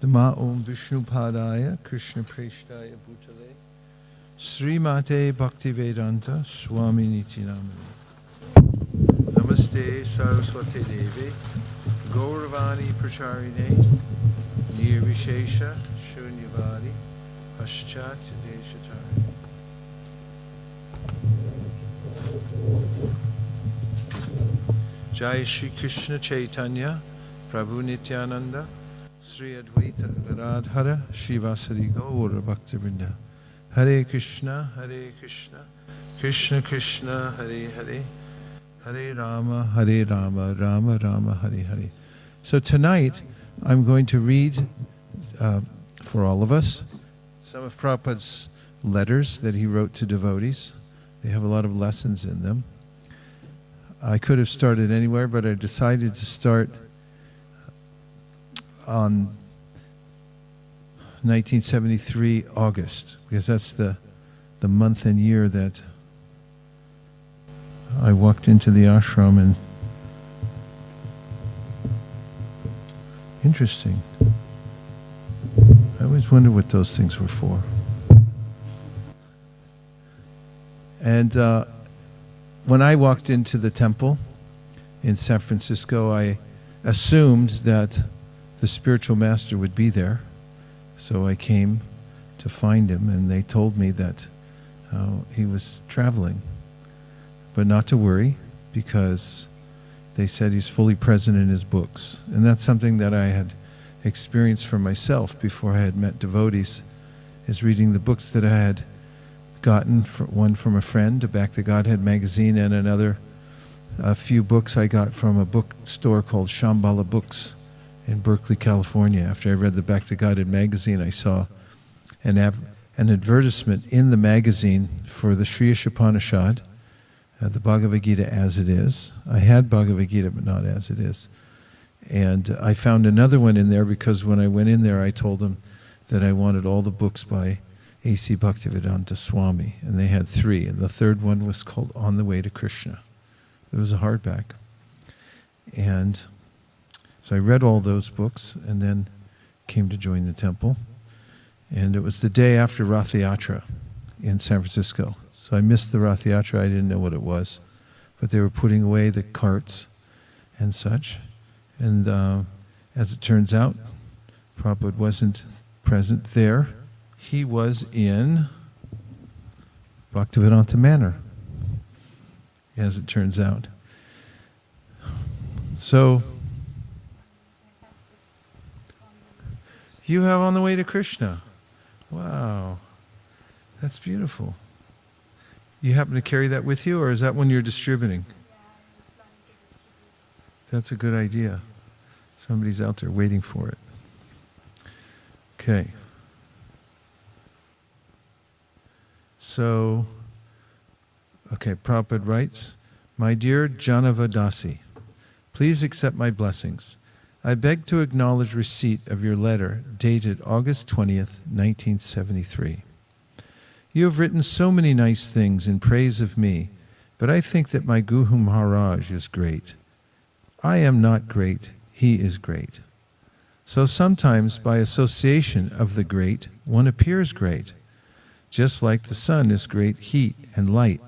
Nama Om Vishnupadaya Krishna Preshtaya Bhutale Srimate Bhaktivedanta Swami Niti Namane Namaste Saraswati Devi Gauravani Pracharine Nirvishesha Shunyavadi Paschat Deshatari. Jai Shri Krishna Chaitanya Prabhu Nityananda Sri Advaita Gadadhara Shivasari Gaura Bhaktivinoda Hare Krishna Krishna Krishna Hare Hare Hare Rama Rama Rama Hare Hare. So tonight I'm going to read for all of us some of Prabhupada's letters that he wrote to devotees. They have a lot of lessons in them. I could have started anywhere, but I decided to start on 1973 August, because that's the month and year that I walked into the ashram. And interesting. I always wondered what those things were for. And when I walked into the temple in San Francisco, I assumed that the spiritual master would be there. So I came to find him, and they told me that he was traveling. But not to worry, because they said he's fully present in his books. And that's something that I had experienced for myself before I had met devotees, is reading the books that I had gotten, one from a friend, a Back to Godhead magazine, and a few books I got from a bookstore called Shambhala Books in Berkeley, California. After I read the Back to Godhead magazine, I saw an advertisement in the magazine for the Sri Upanishad, the Bhagavad Gita as it is. I had Bhagavad Gita, but not as it is. And I found another one in there because when I went in there, I told them that I wanted all the books by A.C. Bhaktivedanta Swami, and they had 3, and the third one was called On the Way to Krishna. It was a hardback. And so I read all those books and then came to join the temple. And it was the day after Rath Yatra in San Francisco. So I missed the Rath Yatra. I didn't know what it was. But they were putting away the carts and such. And as it turns out, Prabhupada wasn't present there. He was in Bhaktivedanta Manor, as it turns out. So, you have On the Way to Krishna. Wow, that's beautiful. You happen to carry that with you, or is that one you're distributing? That's a good idea. Somebody's out there waiting for it. Okay. So, okay, Prabhupada writes, My dear Janava Dasi, please accept my blessings. I beg to acknowledge receipt of your letter dated August 20th, 1973. You have written so many nice things in praise of me, but I think that my Guru Maharaj is great. I am not great, he is great. So sometimes by association of the great, one appears great, just like the sun is great heat and light.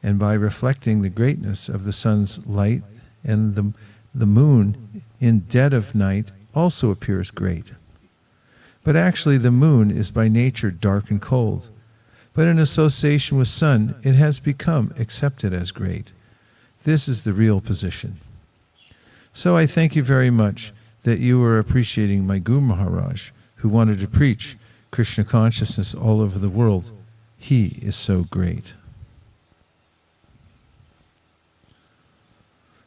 And by reflecting the greatness of the sun's light, and the moon in dead of night also appears great. But actually the moon is by nature dark and cold. But in association with sun, it has become accepted as great. This is the real position. So I thank you very much that you are appreciating my Guru Maharaj, who wanted to preach Krishna consciousness all over the world. He is so great.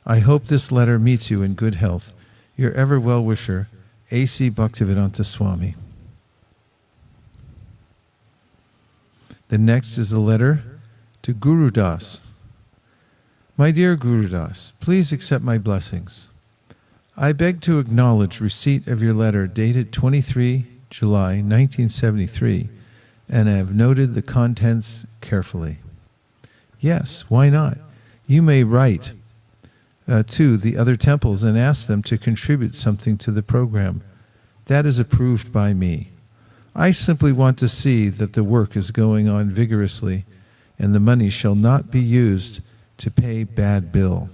I hope this letter meets you in good health. Your ever well-wisher, A.C. Bhaktivedanta Swami. The next is a letter to Guru Das. My dear Guru Das, please accept my blessings. I beg to acknowledge receipt of your letter dated 23 July 1973, and I have noted the contents carefully. Yes, why not? You may write to the other temples and ask them to contribute something to the program. that is approved by me. I simply want to see that the work is going on vigorously, and the money shall not be used to pay bad bill.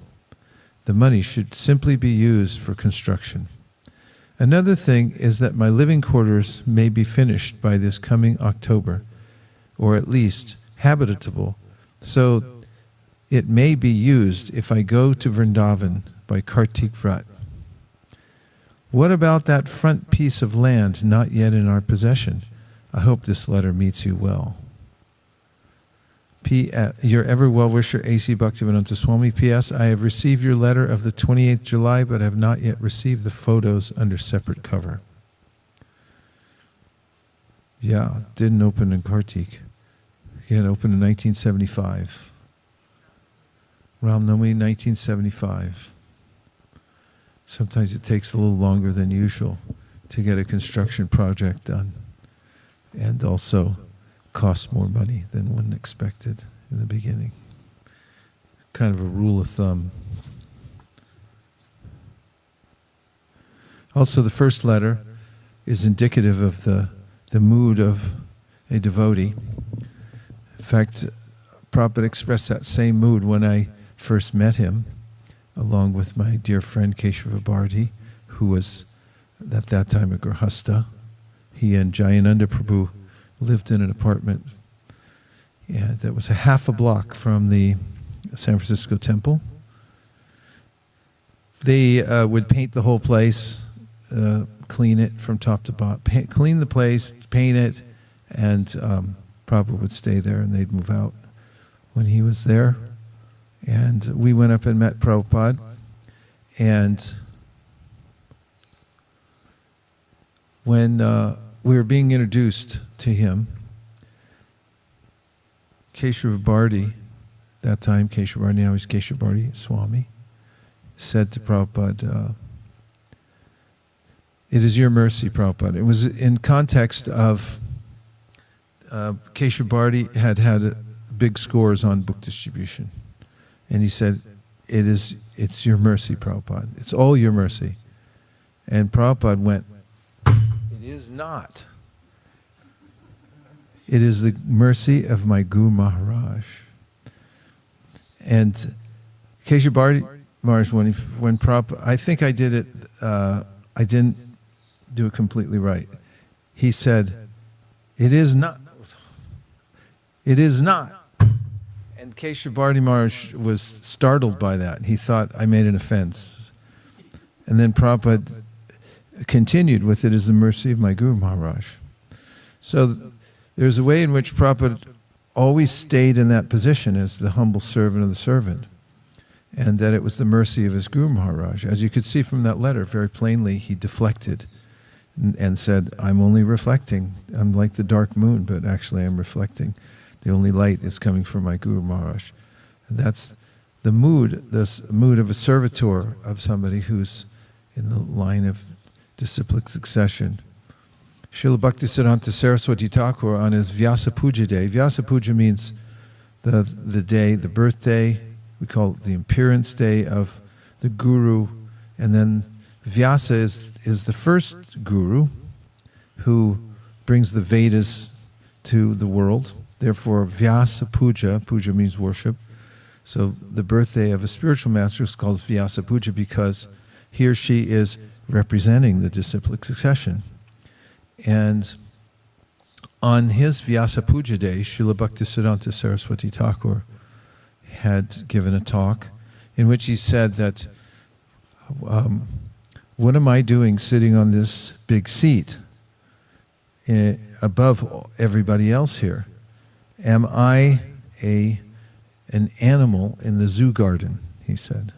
The money should simply be used for construction. Another thing is that my living quarters may be finished by this coming October, or at least habitable, so it may be used if I go to Vrindavan by Kartik Vrat. What about that front piece of land not yet in our possession? I hope this letter meets you well. Your ever well-wisher A.C. Bhaktivedanta Swami. P.S. I have received your letter of the 28th July, but have not yet received the photos under separate cover. Yeah, didn't open in Kartik. It opened in 1975. Ram Navami, 1975. Sometimes it takes a little longer than usual to get a construction project done, and also costs more money than one expected in the beginning. Kind of a rule of thumb. Also, the first letter is indicative of the mood of a devotee. In fact, Prabhupada expressed that same mood when I first met him, along with my dear friend Keshava Bharati, who was at that time a Grahasta. He and Jayananda Prabhu lived in an apartment that was a half a block from the San Francisco temple. They would paint the whole place, clean it from top to bottom, clean the place, paint it, and Prabhupada would stay there and they'd move out when he was there. And we went up and met Prabhupada, and when we were being introduced to him, Keshava Bharati, that time Keshava Bharati, now he's Keshava Bharati Swami, said to Prabhupada, "It is your mercy, Prabhupada." It was in context of Keshava Bharati had big scores on book distribution. And he said, it's your mercy, Prabhupada. It's all your mercy. And Prabhupada went, "It is not. It is the mercy of my Guru Maharaj." And Keshava Bharati Maharaj, when Prabhupada, I think I did it, I didn't do it completely right. He said, "It is not. It is not." And Keshava Bharati Maharaj was startled by that. He thought I made an offense. And then Prabhupada continued with, "It is the mercy of my Guru Maharaj." So there's a way in which Prabhupada always stayed in that position as the humble servant of the servant, and that it was the mercy of his Guru Maharaj. As you could see from that letter, very plainly he deflected and said, "I'm only reflecting. I'm like the dark moon, but actually I'm reflecting. The only light is coming from my Guru Maharaj." And that's the mood, this mood of a servitor, of somebody who's in the line of disciplic succession. Srila Bhaktisiddhanta Saraswati Thakur, on his Vyasa Puja day, Vyasa Puja means the day, the birthday, we call it the appearance day of the Guru, and then Vyasa is the first Guru who brings the Vedas to the world. Therefore, Vyasa Puja, Puja means worship. So the birthday of a spiritual master is called Vyasa Puja because he or she is representing the disciplic succession. And on his Vyasa Puja day, Srila Bhaktisiddhanta Saraswati Thakur had given a talk in which he said that, what am I doing sitting on this big seat above everybody else here? Am I an animal in the zoo garden? He said.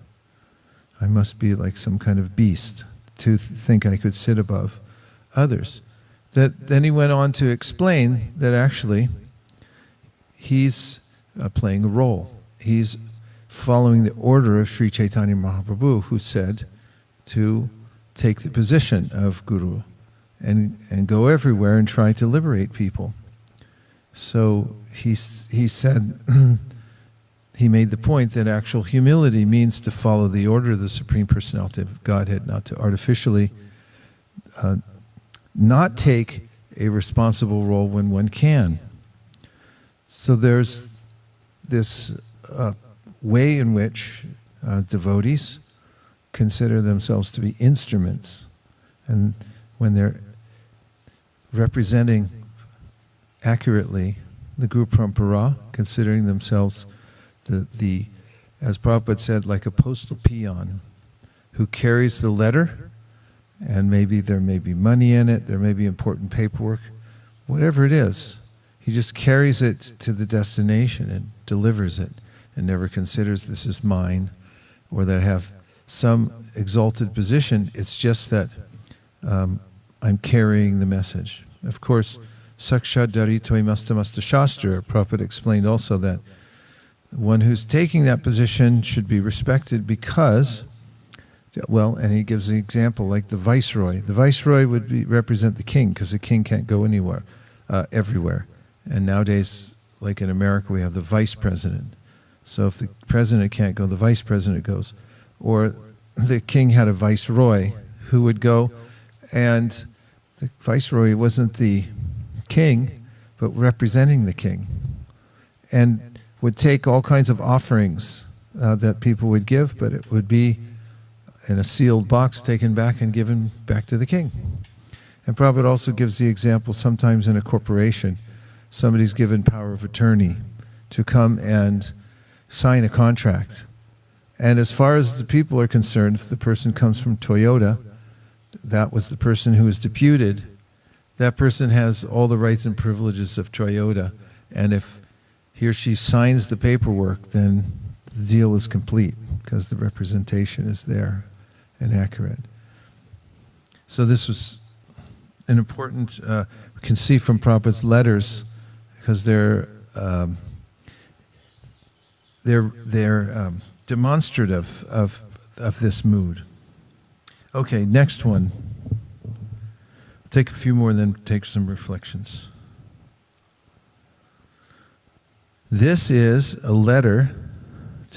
I must be like some kind of beast to think I could sit above others. Then he went on to explain that actually he's playing a role. He's following the order of Sri Chaitanya Mahaprabhu, who said to take the position of Guru and go everywhere and try to liberate people. So he said, he made the point that actual humility means to follow the order of the Supreme Personality of Godhead, not to artificially not take a responsible role when one can. So there's this way in which devotees consider themselves to be instruments, and when they're representing accurately the Guru Parampara, considering themselves the as Prabhupada said, like a postal peon who carries the letter, and maybe there may be money in it, there may be important paperwork, whatever it is, he just carries it to the destination and delivers it, and never considers this is mine, or that I have some exalted position. It's just that I'm carrying the message. Of course, Sakshat Daritoi Mastamasta Shastra, Prabhupada explained also that one who's taking that position should be respected because, well, and he gives the example like the viceroy. The viceroy would represent the king, because the king can't go anywhere, everywhere. And nowadays, like in America, we have the vice president. So if the president can't go, the vice president goes. Or the king had a viceroy who would go, and the viceroy wasn't the king, but representing the king, and would take all kinds of offerings that people would give, but it would be in a sealed box, taken back and given back to the king. And Prabhupada also gives the example, sometimes in a corporation, somebody's given power of attorney to come and sign a contract. And as far as the people are concerned, if the person comes from Toyota, that was the person who was deputed, that person has all the rights and privileges of Toyota. And if he or she signs the paperwork, then the deal is complete, because the representation is there and accurate. So this was an important, we can see from Prabhupada's letters, because they're demonstrative of this mood. Okay, next one. Take a few more and then take some reflections. This is a letter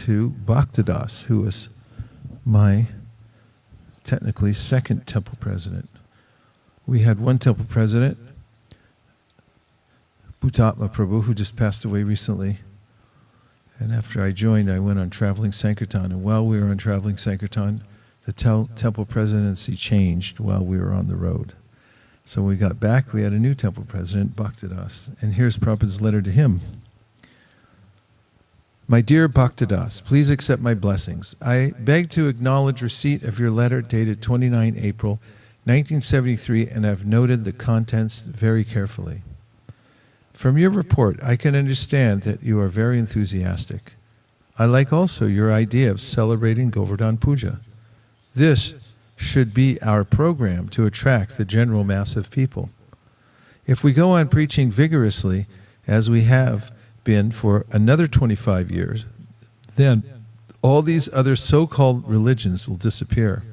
to Bhaktidas, who was my technically second temple president. We had one temple president, Bhutatma Prabhu, who just passed away recently. And after I joined, I went on traveling Sankirtan. And while we were on traveling Sankirtan, the temple presidency changed while we were on the road. So when we got back, we had a new temple president, Bhaktidas. And here's Prabhupada's letter to him. My dear Bhaktidas, please accept my blessings. I beg to acknowledge receipt of your letter dated 29 April 1973, and I've noted the contents very carefully. From your report, I can understand that you are very enthusiastic. I like also your idea of celebrating Govardhan Puja. This should be our program to attract the general mass of people. If we go on preaching vigorously, as we have been for another 25 years, then all these other so-called religions will disappear.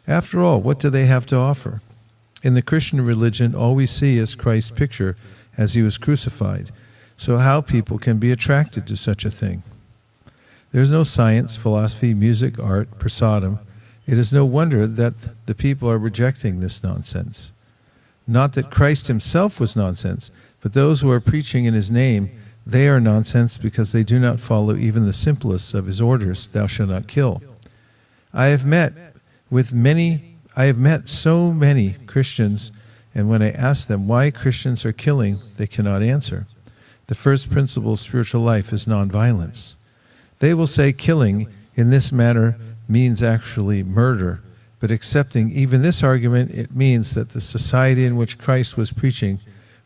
After all, what do they have to offer? In the Christian religion, all we see is Christ's picture as he was crucified. So how people can be attracted to such a thing? There's no science, philosophy, music, art, prasadam. It is no wonder that the people are rejecting this nonsense. Not that Christ himself was nonsense, but those who are preaching in his name, they are nonsense because they do not follow even the simplest of his orders, thou shalt not kill. I have met so many Christians, and when I ask them why Christians are killing, they cannot answer. The first principle of spiritual life is nonviolence. They will say killing in this manner means actually murder, but accepting even this argument, it means that the society in which Christ was preaching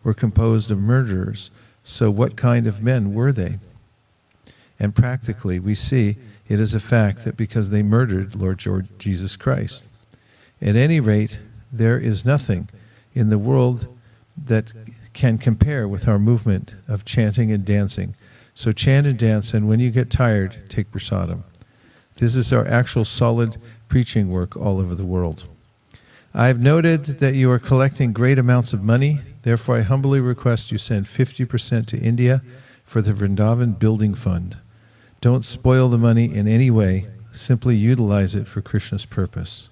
were composed of murderers. So what kind of men were they? And practically, we see it is a fact that because they murdered Lord Jesus Christ. At any rate, there is nothing in the world that can compare with our movement of chanting and dancing. So chant and dance, and when you get tired, take prasadam. This is our actual solid preaching work all over the world. I have noted that you are collecting great amounts of money. Therefore, I humbly request you send 50% to India for the Vrindavan Building Fund. Don't spoil the money in any way. Simply utilize it for Krishna's purpose.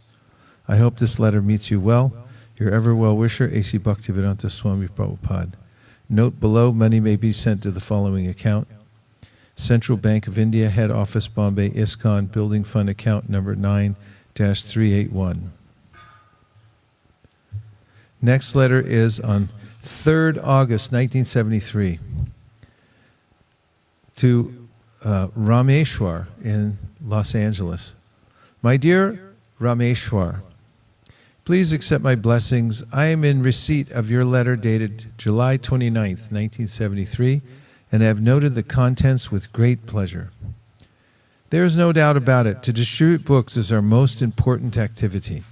I hope this letter meets you well. Your ever well-wisher, A.C. Bhaktivedanta Swami Prabhupada. Note below, money may be sent to the following account. Central Bank of India, Head Office, Bombay, ISKCON, Building Fund account number 9-381. Next letter is on 3rd August 1973 to Rameshwar in Los Angeles. My dear Rameshwar, please accept my blessings. I am in receipt of your letter dated July 29th, 1973, and have noted the contents with great pleasure. There is no doubt about it, to distribute books is our most important activity.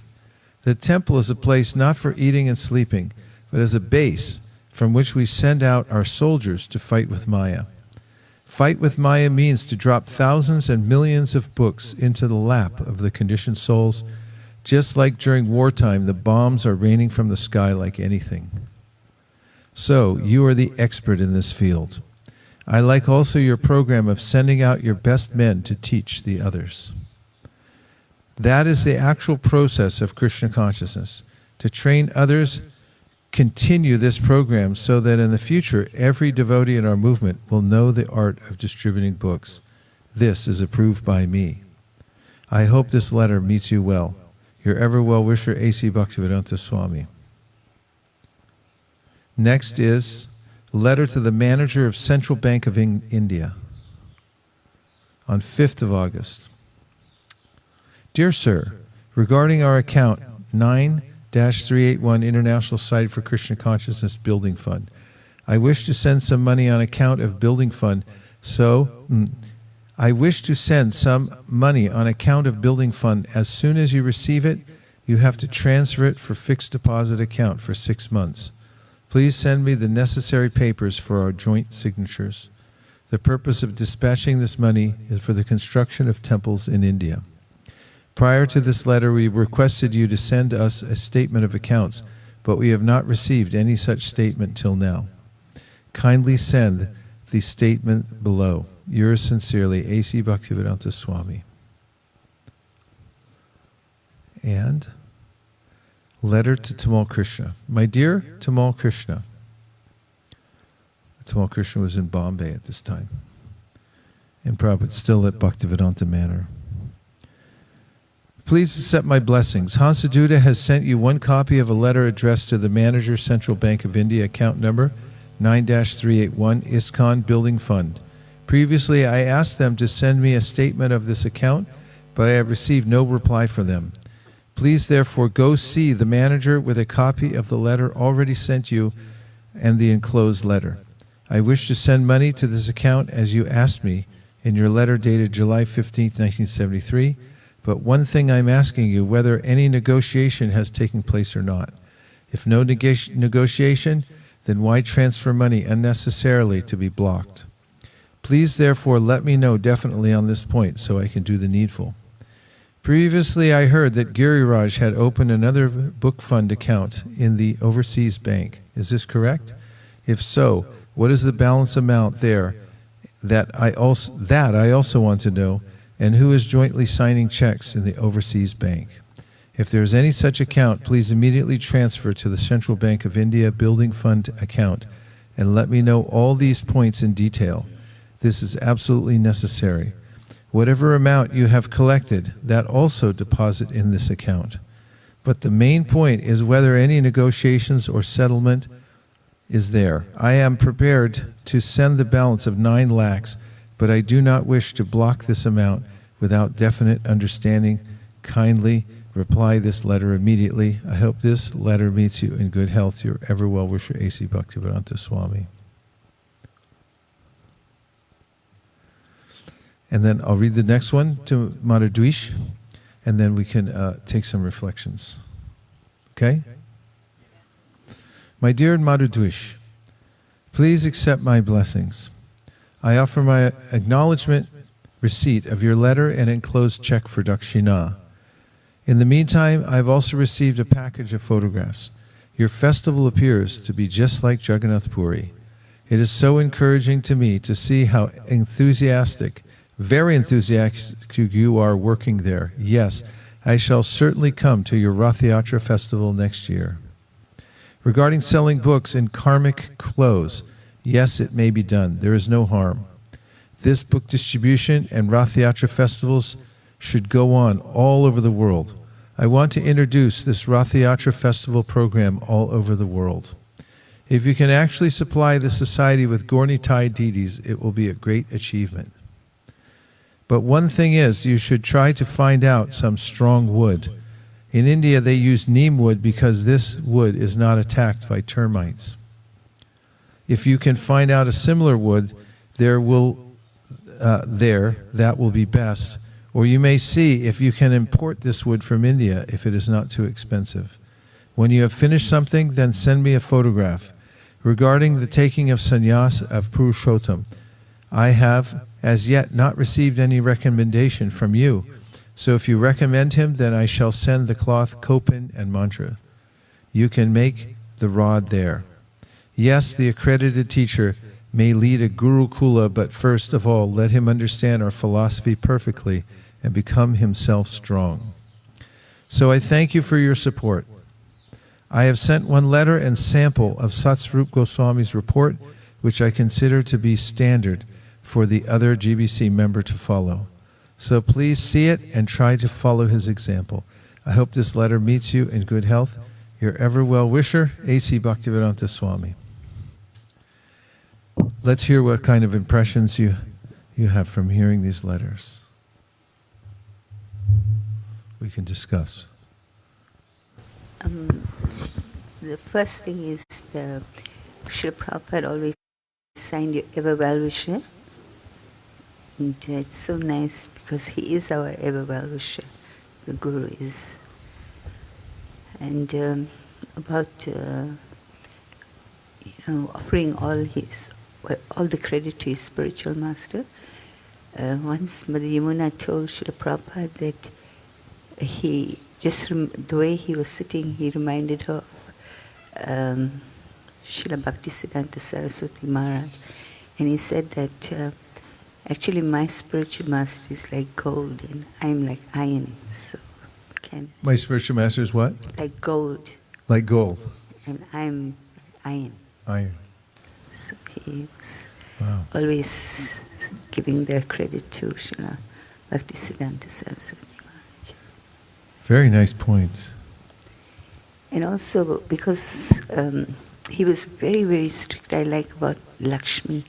The temple is a place not for eating and sleeping, but as a base from which we send out our soldiers to fight with Maya. Fight with Maya means to drop thousands and millions of books into the lap of the conditioned souls, just like during wartime the bombs are raining from the sky like anything. So, you are the expert in this field. I like also your program of sending out your best men to teach the others. That is the actual process of Krishna consciousness, to train others. Continue this program so that in the future every devotee in our movement will know the art of distributing books. This is approved by me. I hope this letter meets you well. Your ever well-wisher, A.C. Bhaktivedanta Swami. Next is letter to the manager of Central Bank of India on 5th of August. Dear Sir, regarding our account 9-381 International Society for Krishna Consciousness Building Fund, I wish to send some money on account of Building Fund, I wish to send some money on account of Building Fund. As soon as you receive it, you have to transfer it for fixed deposit account for 6 months. Please send me the necessary papers for our joint signatures. The purpose of dispatching this money is for the construction of temples in India. Prior to this letter, we requested you to send us a statement of accounts, but we have not received any such statement till now. Kindly send the statement below. Yours sincerely, A.C. Bhaktivedanta Swami. And letter to Tamal Krishna. My dear Tamal Krishna. Tamal Krishna was in Bombay at this time, and Prabhupada still at Bhaktivedanta Manor. Please accept my blessings. Hansaduta has sent you one copy of a letter addressed to the manager, Central Bank of India, account number 9-381, ISKCON Building Fund. Previously, I asked them to send me a statement of this account, but I have received no reply from them. Please therefore go see the manager with a copy of the letter already sent you and the enclosed letter. I wish to send money to this account as you asked me in your letter dated July 15, 1973, but one thing I'm asking you, whether any negotiation has taken place or not. If no negotiation, then why transfer money unnecessarily to be blocked? Please therefore let me know definitely on this point so I can do the needful. Previously, I heard that Giriraj had opened another book fund account in the overseas bank. Is this correct? If so, what is the balance amount there that I also want to know, and who is jointly signing checks in the overseas bank? If there is any such account, please immediately transfer to the Central Bank of India Building Fund account and let me know all these points in detail. This is absolutely necessary. Whatever amount you have collected, that also deposit in this account. But the main point is whether any negotiations or settlement is there. I am prepared to send the balance of 9 lakhs, but I do not wish to block this amount without definite understanding. Kindly reply this letter immediately. I hope this letter meets you in good health. Your ever well-wisher, A.C. Bhaktivedanta Swami. And then I'll read the next one to Madhudwish, and then we can take some reflections. Okay? My dear Madhudwish, please accept my blessings. I offer my acknowledgement receipt of your letter and enclosed check for Dakshina. In the meantime, I have also received a package of photographs. Your festival appears to be just like Jagannath Puri. It is so encouraging to me to see how very enthusiastic you are working there. Yes, I shall certainly come to your Rath Yatra festival next year. Regarding selling books in karmic clothes, yes, it may be done. There is no harm. This book distribution and Rath Yatra festivals should go on all over the world. I want to introduce this Rath Yatra festival program all over the world. If you can actually supply the society with Gaura-Nitai deities, it will be a great achievement. But one thing is, you should try to find out some strong wood. In India, they use neem wood because this wood is not attacked by termites. If you can find out a similar wood, that will be best. Or you may see if you can import this wood from India if it is not too expensive. When you have finished something, then send me a photograph. Regarding the taking of sannyas of Purushottam, I have as yet not received any recommendation from you. So if you recommend him, then I shall send the cloth, kopin, and mantra. You can make the rod there. Yes, the accredited teacher may lead a gurukula, but first of all, let him understand our philosophy perfectly and become himself strong. So I thank you for your support. I have sent one letter and sample of Satsvarup Goswami's report, which I consider to be standard for the other GBC member to follow. So please see it and try to follow his example. I hope this letter meets you in good health. Your ever well-wisher, A.C. Bhaktivedanta Swami. Let's hear what kind of impressions you have from hearing these letters. We can discuss. The first thing is Srila Prabhupada always signed your ever well-wisher. And it's so nice because he is our ever well-wisher. The Guru is. And about offering all the credit to his spiritual master. Once Mother Yamuna told Srila Prabhupada that the way he was sitting, he reminded her of Srila Bhaktisiddhanta Saraswati Maharaj. And he said that actually my spiritual master is like gold and I'm like iron. So my spiritual master is what? Like gold. Like gold. And I'm iron. Iron. So he was always giving their credit to Srila Bhaktisiddhanta Saraswati Maharaj. Very nice points. And also because he was very, very strict, I like about Lakshmi,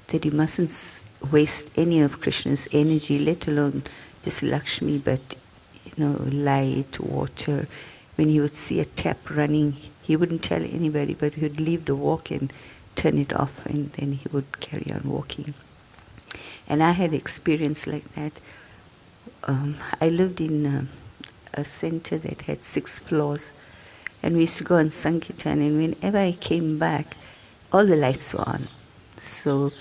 that you mustn't waste any of Krishna's energy, let alone just Lakshmi, but light, water. When he would see a tap running, he wouldn't tell anybody, but he would leave the walk and turn it off, and then he would carry on walking. And I had experience like that. I lived in a center that had 6 floors, and we used to go on Sankirtan, and whenever I came back, all the lights were on. So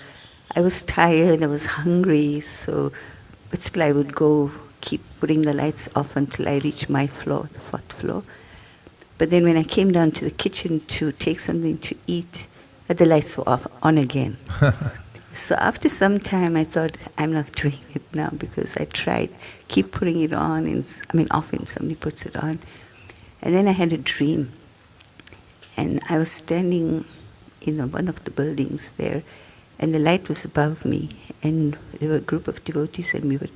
I was tired, I was hungry, but still I would go keep putting the lights off until I reached my floor, the 4th floor. But then when I came down to the kitchen to take something to eat, the lights were on again. So after some time I thought, I'm not doing it now, because I tried, keep putting it on, off and somebody puts it on. And then I had a dream. And I was standing in one of the buildings there, and the light was above me, and there were a group of devotees, and we were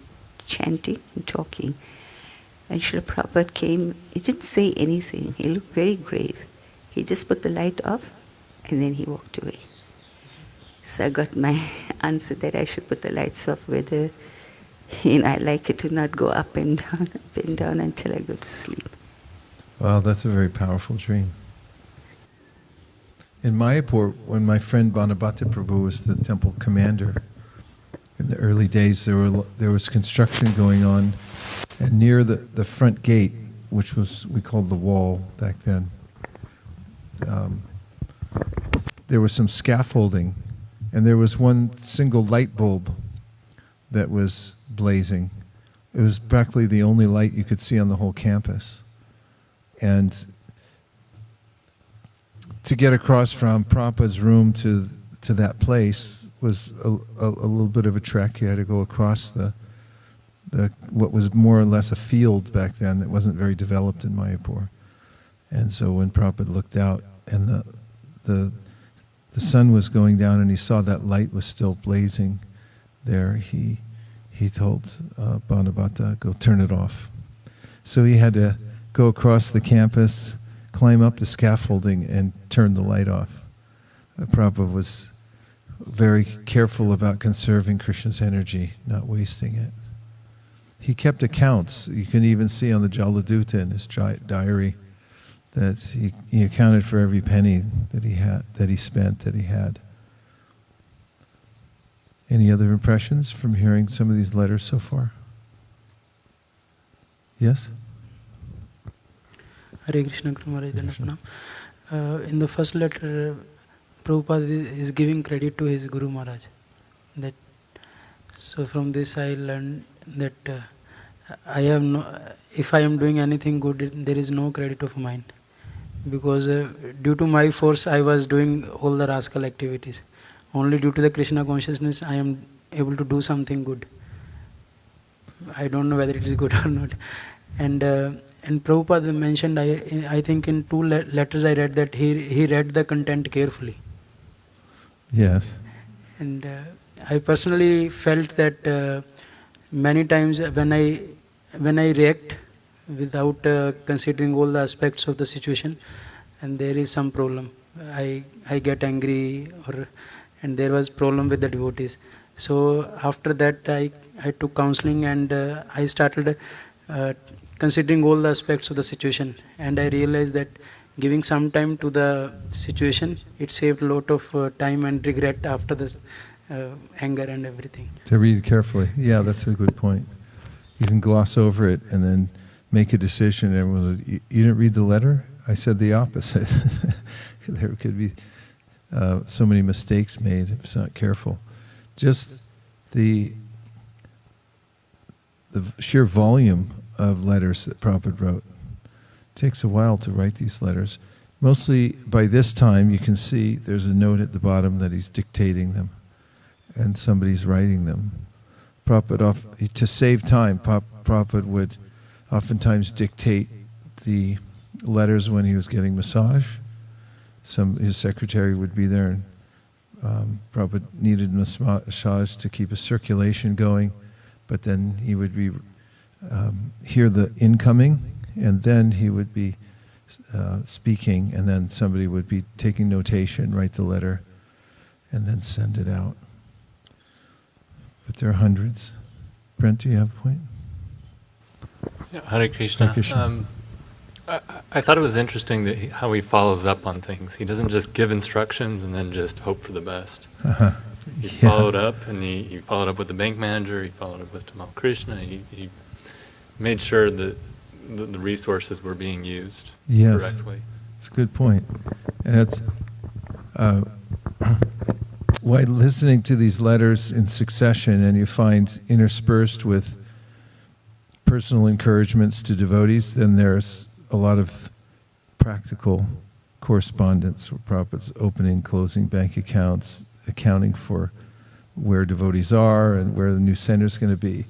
chanting and talking. And Srila Prabhupada came. He didn't say anything. He looked very grave. He just put the light off, and then he walked away. So I got my answer that I should put the lights off, whether I like it to not go up and down until I go to sleep. Wow, that's a very powerful dream. In Mayapur, when my friend Bhanabhata Prabhu was the temple commander, in the early days there was construction going on, and near the front gate, which we called the wall back then, there was some scaffolding, and there was one single light bulb that was blazing. It was practically the only light you could see on the whole campus. And to get across from Prabhupada's room to that place was a little bit of a trek. You had to go across the what was more or less a field back then that wasn't very developed in Mayapur. And so when Prabhupada looked out, and the sun was going down, and he saw that light was still blazing there, he told Bhānavata, go turn it off. So he had to go across the campus, climb up the scaffolding, and turn the light off. Prabhupada was very careful about conserving Krishna's energy, not wasting it. He kept accounts. You can even see on the Jaladuta in his diary that he accounted for every penny that he had, that he spent, that he had. Any other impressions from hearing some of these letters so far? Yes? Hare Krishna, Guru Maharaj, Pranam. In the first letter, Prabhupada is giving credit to his Guru Maharaj. So from this I learned that if I am doing anything good, there is no credit of mine. Because due to my force, I was doing all the rascal activities. Only due to the Krishna consciousness, I am able to do something good. I don't know whether it is good or not. And Prabhupada mentioned, I think in two letters I read that he read the content carefully. Yes. And I personally felt that many times when I react without considering all the aspects of the situation, and there is some problem, I get angry, and there was problem with the devotees. So after that I took counseling, and I started considering all the aspects of the situation, and I realized that giving some time to the situation, it saved a lot of time and regret after this anger and everything. To read carefully. Yeah, that's a good point. You can gloss over it and then make a decision. Everyone says, you didn't read the letter? I said the opposite. There could be so many mistakes made if it's not careful. Just the sheer volume of letters that Prabhupada wrote. It takes a while to write these letters. Mostly by this time you can see there's a note at the bottom that he's dictating them and somebody's writing them. Prabhupada, to save time, Prabhupada would oftentimes dictate the letters when he was getting massage. His secretary would be there, and Prabhupada needed massage to keep a circulation going, but then he would be hear the incoming, and then he would be speaking, and then somebody would be taking notation, write the letter, and then send it out. But there are hundreds. Brent, do you have a point? Yeah, Hare Krishna. Hare Krishna. I thought it was interesting that how he follows up on things. He doesn't just give instructions and then just hope for the best. Uh-huh. He followed up, and he followed up with the bank manager, he followed up with Tamal Krishna, he made sure that the resources were being used correctly. That's a good point. And it's, while listening to these letters in succession, and you find interspersed with personal encouragements to devotees, then there's a lot of practical correspondence where Prabhupada's opening, closing bank accounts, accounting for where devotees are and where the new center is going to be.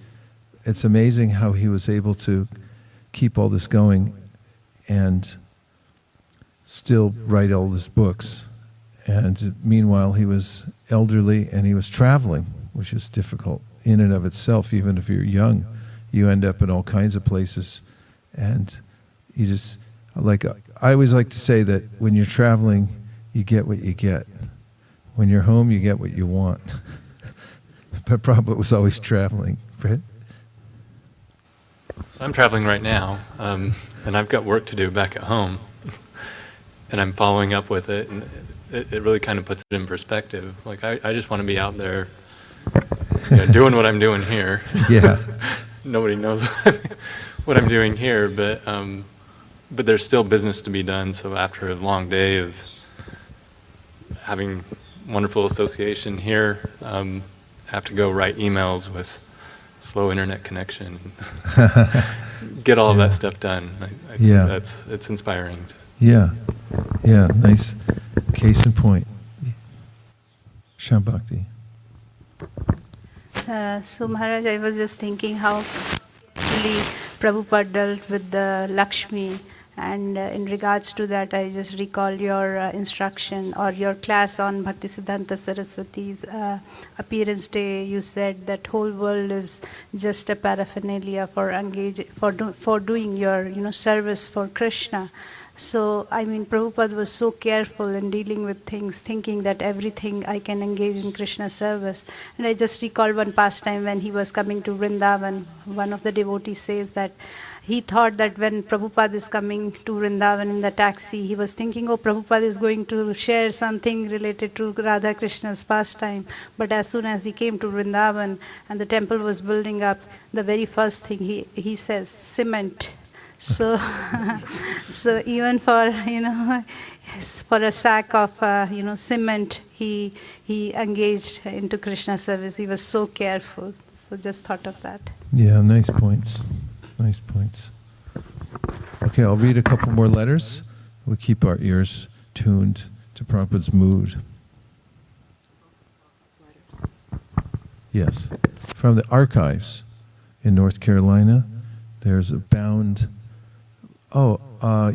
It's amazing how he was able to keep all this going and still write all his books. And meanwhile, he was elderly and he was traveling, which is difficult in and of itself. Even if you're young, you end up in all kinds of places. And you just, I always like to say that when you're traveling, you get what you get. When you're home, you get what you want. But Prabhupada was always traveling. Right? I'm traveling right now, and I've got work to do back at home, and I'm following up with it, and it really kind of puts it in perspective. Like, I just want to be out there, doing what I'm doing here. Yeah. Nobody knows what I'm doing here, but there's still business to be done. So after a long day of having wonderful association here, I have to go write emails with slow internet connection, get all of that stuff done. I think it's inspiring. Yeah, nice case in point. Shambhakti. So Maharaj, I was just thinking how really Prabhupada dealt with the Lakshmi And in regards to that, I just recall your instruction or your class on Bhaktisiddhanta Saraswati's appearance day. You said that whole world is just a paraphernalia for doing your service for Krishna. So, I mean, Prabhupada was so careful in dealing with things, thinking that everything I can engage in Krishna service. And I just recall one pastime when he was coming to Vrindavan. One of the devotees says that he thought that when Prabhupada is coming to Vrindavan in the taxi, he was thinking, oh, Prabhupada is going to share something related to Radha Krishna's pastime. But as soon as he came to Vrindavan and the temple was building up, the very first thing he says, cement. So, so even for for a sack of cement, he engaged into Krishna service. He was so careful. So just thought of that. Yeah, nice points. Nice points. Okay, I'll read a couple more letters. We'll keep our ears tuned to Prabhupada's mood. Yes, from the archives in North Carolina, there's a bound.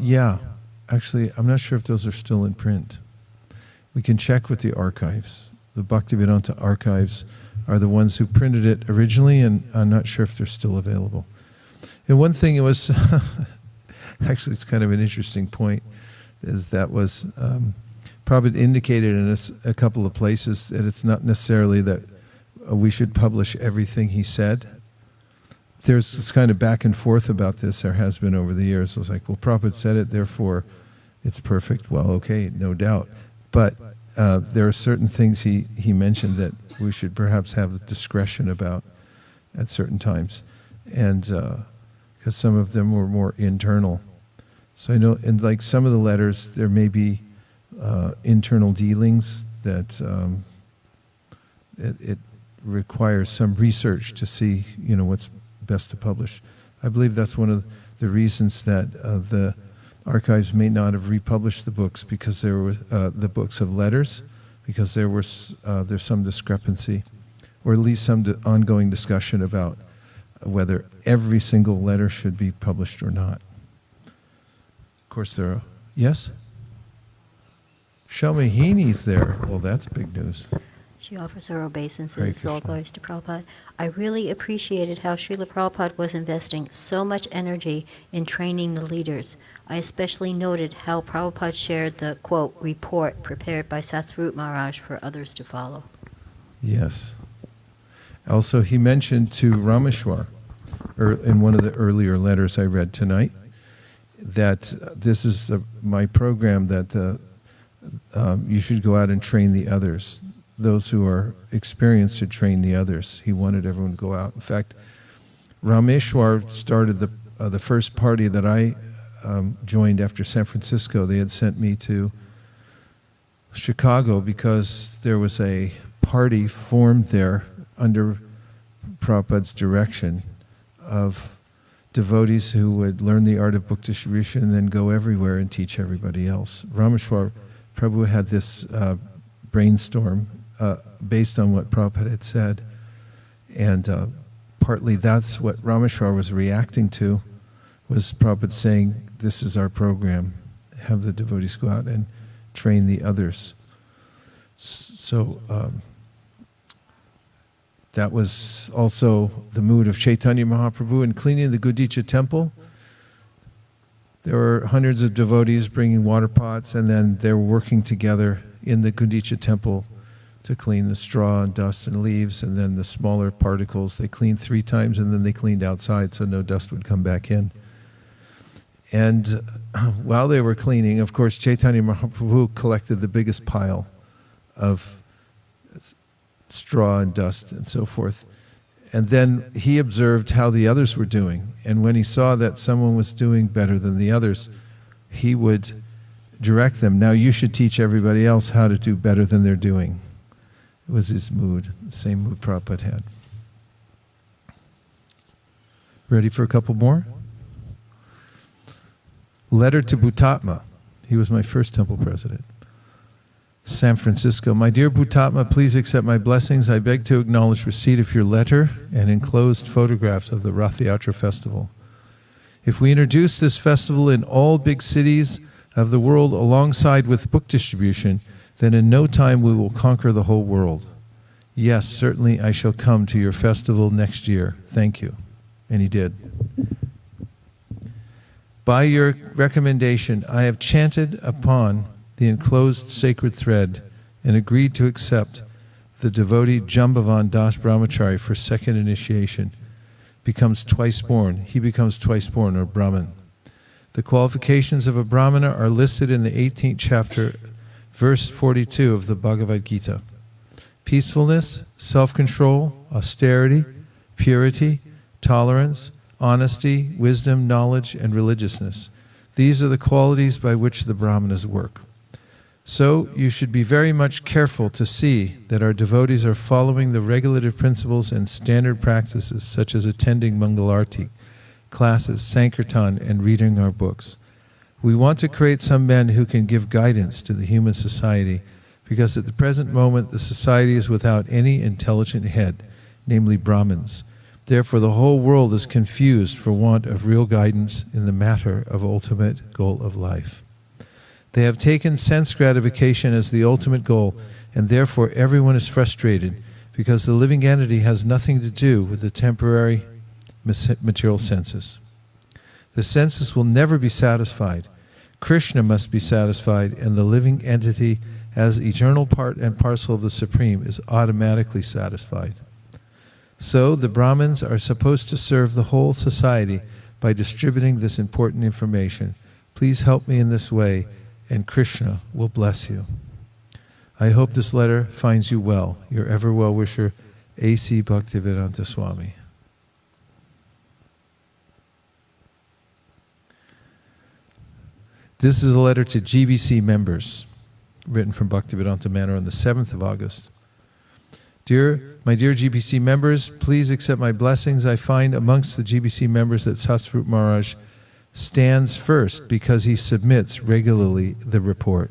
Yeah. Actually, I'm not sure if those are still in print. We can check with the archives. The Bhaktivedanta archives are the ones who printed it originally, and I'm not sure if they're still available. And one thing it was, actually it's kind of an interesting point, is that was, Prabhupada indicated in a couple of places that it's not necessarily that we should publish everything he said. There's this kind of back and forth about this, there has been over the years. It was like, well, Prabhupada said it, therefore it's perfect. Well, okay, no doubt. But there are certain things he mentioned that we should perhaps have discretion about at certain times. And because some of them were more internal. So I know in like some of the letters, there may be internal dealings that it requires some research to see, what's best to publish. I believe that's one of the reasons that the archives may not have republished the books, because there were the books of letters, because there's some discrepancy, or at least some ongoing discussion about whether every single letter should be published or not. Of course, there are. Yes? Shalmahini's there. Well, that's big news. She offers her obeisances, Hare all Krishna. glories to Prabhupada. I really appreciated how Srila Prabhupada was investing so much energy in training the leaders. I especially noted how Prabhupada shared the, quote, report prepared by Satsvarup Maharaj for others to follow. Yes. Also, he mentioned to Rameshwar, in one of the earlier letters I read tonight, that this is my program, that you should go out and train the others. Those who are experienced should train the others. He wanted everyone to go out. In fact, Rameshwar started the first party that I joined after San Francisco. They had sent me to Chicago because there was a party formed there under Prabhupada's direction of devotees who would learn the art of book distribution and then go everywhere and teach everybody else. Rameshwar Prabhu had this brainstorm based on what Prabhupada had said, and partly that's what Rameshwar was reacting to, was Prabhupada saying, this is our program, have the devotees go out and train the others. So that was also the mood of Chaitanya Mahaprabhu in cleaning the Gudicha temple. There were hundreds of devotees bringing water pots, and then they were working together in the Gudicha temple to clean the straw and dust and leaves, and then the smaller particles they cleaned 3 times, and then they cleaned outside so no dust would come back in. And while they were cleaning, of course, Chaitanya Mahaprabhu collected the biggest pile of straw and dust and so forth. And then he observed how the others were doing. And when he saw that someone was doing better than the others, he would direct them, now you should teach everybody else how to do better than they're doing. It was his mood, the same mood Prabhupada had. Ready for a couple more? Letter to Bhutatma. He was my first temple president. San Francisco. My dear Bhutatma, please accept my blessings. I beg to acknowledge receipt of your letter and enclosed photographs of the Rath Yatra festival. If we introduce this festival in all big cities of the world alongside with book distribution, then in no time we will conquer the whole world. Yes, certainly I shall come to your festival next year. Thank you. And he did. By your recommendation, I have chanted upon the enclosed sacred thread and agreed to accept the devotee Jambavan Das Brahmachari for second initiation. Becomes twice born. He becomes twice born, or Brahman. The qualifications of a Brahmana are listed in the 18th chapter, verse 42 of the Bhagavad Gita. Peacefulness, self-control, austerity, purity, tolerance, honesty, wisdom, knowledge, and religiousness. These are the qualities by which the Brahmanas work. So you should be very much careful to see that our devotees are following the regulative principles and standard practices such as attending Mangalarti, classes, Sankirtan, and reading our books. We want to create some men who can give guidance to the human society because at the present moment the society is without any intelligent head, namely Brahmins. Therefore the whole world is confused for want of real guidance in the matter of ultimate goal of life. They have taken sense gratification as the ultimate goal, and therefore everyone is frustrated because the living entity has nothing to do with the temporary material senses. The senses will never be satisfied. Krishna must be satisfied, and the living entity, as eternal part and parcel of the Supreme, is automatically satisfied. So the Brahmins are supposed to serve the whole society by distributing this important information. Please help me in this way, and Krishna will bless you. I hope this letter finds you well. Your ever well-wisher, A.C. Bhaktivedanta Swami. This is a letter to GBC members, written from Bhaktivedanta Manor on the 7th of August. My dear GBC members, please accept my blessings. I find amongst the GBC members that Satsvarup Maharaj stands first because he submits regularly the report.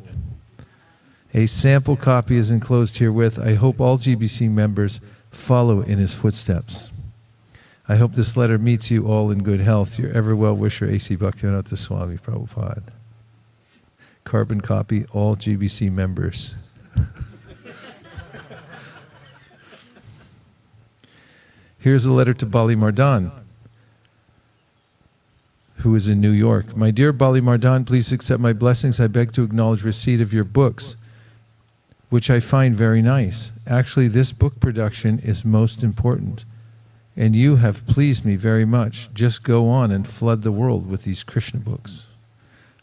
A sample copy is enclosed herewith. I hope all GBC members follow in his footsteps. I hope this letter meets you all in good health. Your ever well-wisher, A.C. Bhaktivedanta Swami Prabhupada. Carbon copy, all GBC members. Here's a letter to Bali Mardan, who is in New York. My dear Bali Mardan, please accept my blessings. I beg to acknowledge receipt of your books, which I find very nice. Actually, this book production is most important, and you have pleased me very much. Just go on and flood the world with these Krishna books.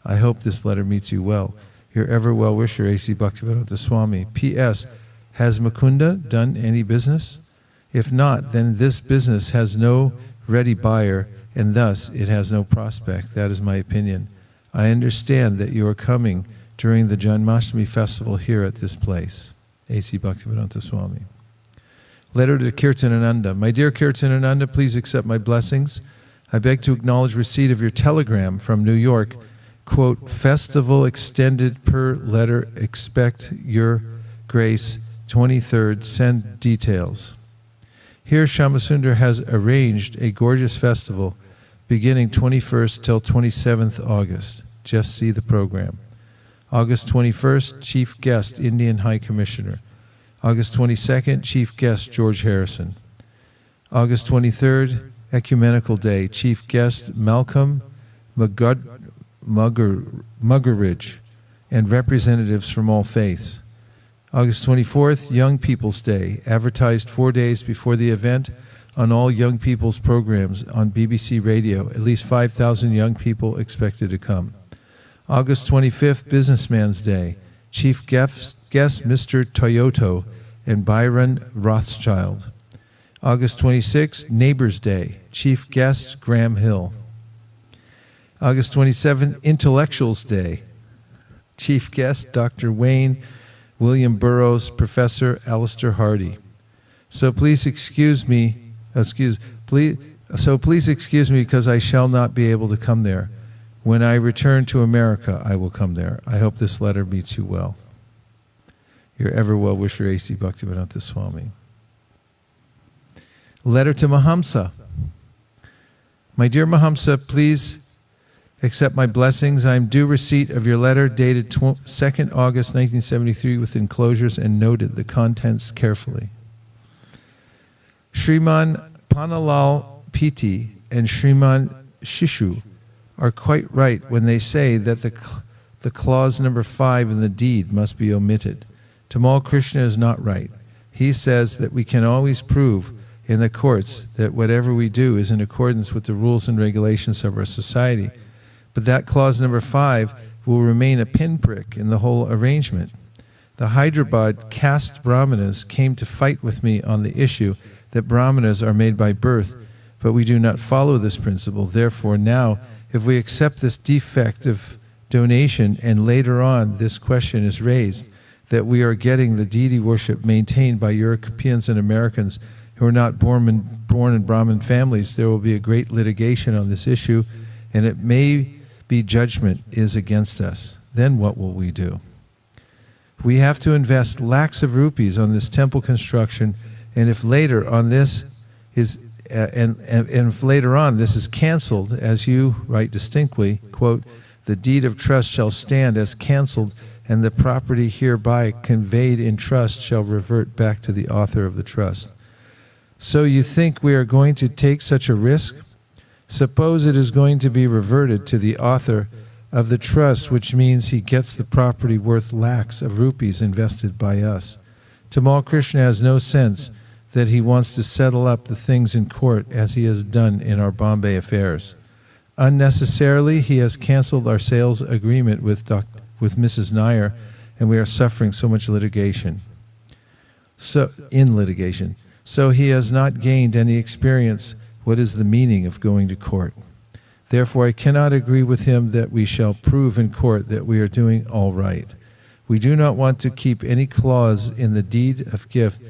I hope this letter meets you well. Your ever well-wisher, A.C. Bhaktivedanta Swami. P.S. Has Mukunda done any business? If not, then this business has no ready buyer, and thus it has no prospect. That is my opinion. I understand that you are coming during the Janmashtami festival here at this place. A.C. Bhaktivedanta Swami. Letter to Kirtanananda. My dear Kirtanananda, please accept my blessings. I beg to acknowledge receipt of your telegram from New York. Quote, festival extended per letter. Expect your grace. 23rd. Send details. Here Shyamasundar has arranged a gorgeous festival beginning 21st till 27th August. Just see the program. August 21st, Chief Guest, Indian High Commissioner. August 22nd, Chief Guest, George Harrison. August 23rd, Ecumenical Day, Chief Guest, Malcolm Muggeridge, and representatives from all faiths. August 24th, Young People's Day, advertised 4 days before the event on all young people's programs on BBC Radio. At least 5,000 young people expected to come. August 25th, Businessman's Day, Chief Guest Mr. Toyoto and Byron Rothschild. August 26th, Neighbors Day, Chief Guest Graham Hill. August 27th, Intellectuals Day, Chief Guest Dr. Wayne William Burroughs, Professor Alistair Hardy. So please excuse me because I shall not be able to come there. When I return to America, I will come there. I hope this letter meets you well. Your ever well-wisher, A.C. Bhaktivedanta Swami. Letter to Mahamsa. My dear Mahamsa, please accept my blessings. I am due receipt of your letter dated 2nd August 1973 with enclosures and noted the contents carefully. Shriman Panalal Piti and Shriman Shishu are quite right when they say that the clause number 5 in the deed must be omitted. Tamal Krishna is not right. He says that we can always prove in the courts that whatever we do is in accordance with the rules and regulations of our society. But that clause number 5 will remain a pinprick in the whole arrangement. The Hyderabad caste Brahmanas came to fight with me on the issue that Brahmanas are made by birth, but we do not follow this principle. Therefore, now, if we accept this defective donation and later on this question is raised, that we are getting the deity worship maintained by Europeans and Americans who are not born in Brahmin families, there will be a great litigation on this issue, and it may be judgment is against us. Then what will we do? We have to invest lakhs of rupees on this temple construction, and if later on this is if later on this is canceled, as you write distinctly, quote, the deed of trust shall stand as canceled, and the property hereby conveyed in trust shall revert back to the author of the trust. So you think we are going to take such a risk? Suppose it is going to be reverted to the author of the trust, which means he gets the property worth lakhs of rupees invested by us. Tamal Krishna has no sense that he wants to settle up the things in court as he has done in our Bombay affairs. Unnecessarily, he has canceled our sales agreement with Mrs. Nair, and we are suffering so much litigation. So he has not gained any experience what is the meaning of going to court. Therefore, I cannot agree with him that we shall prove in court that we are doing all right. We do not want to keep any clause in the deed of gift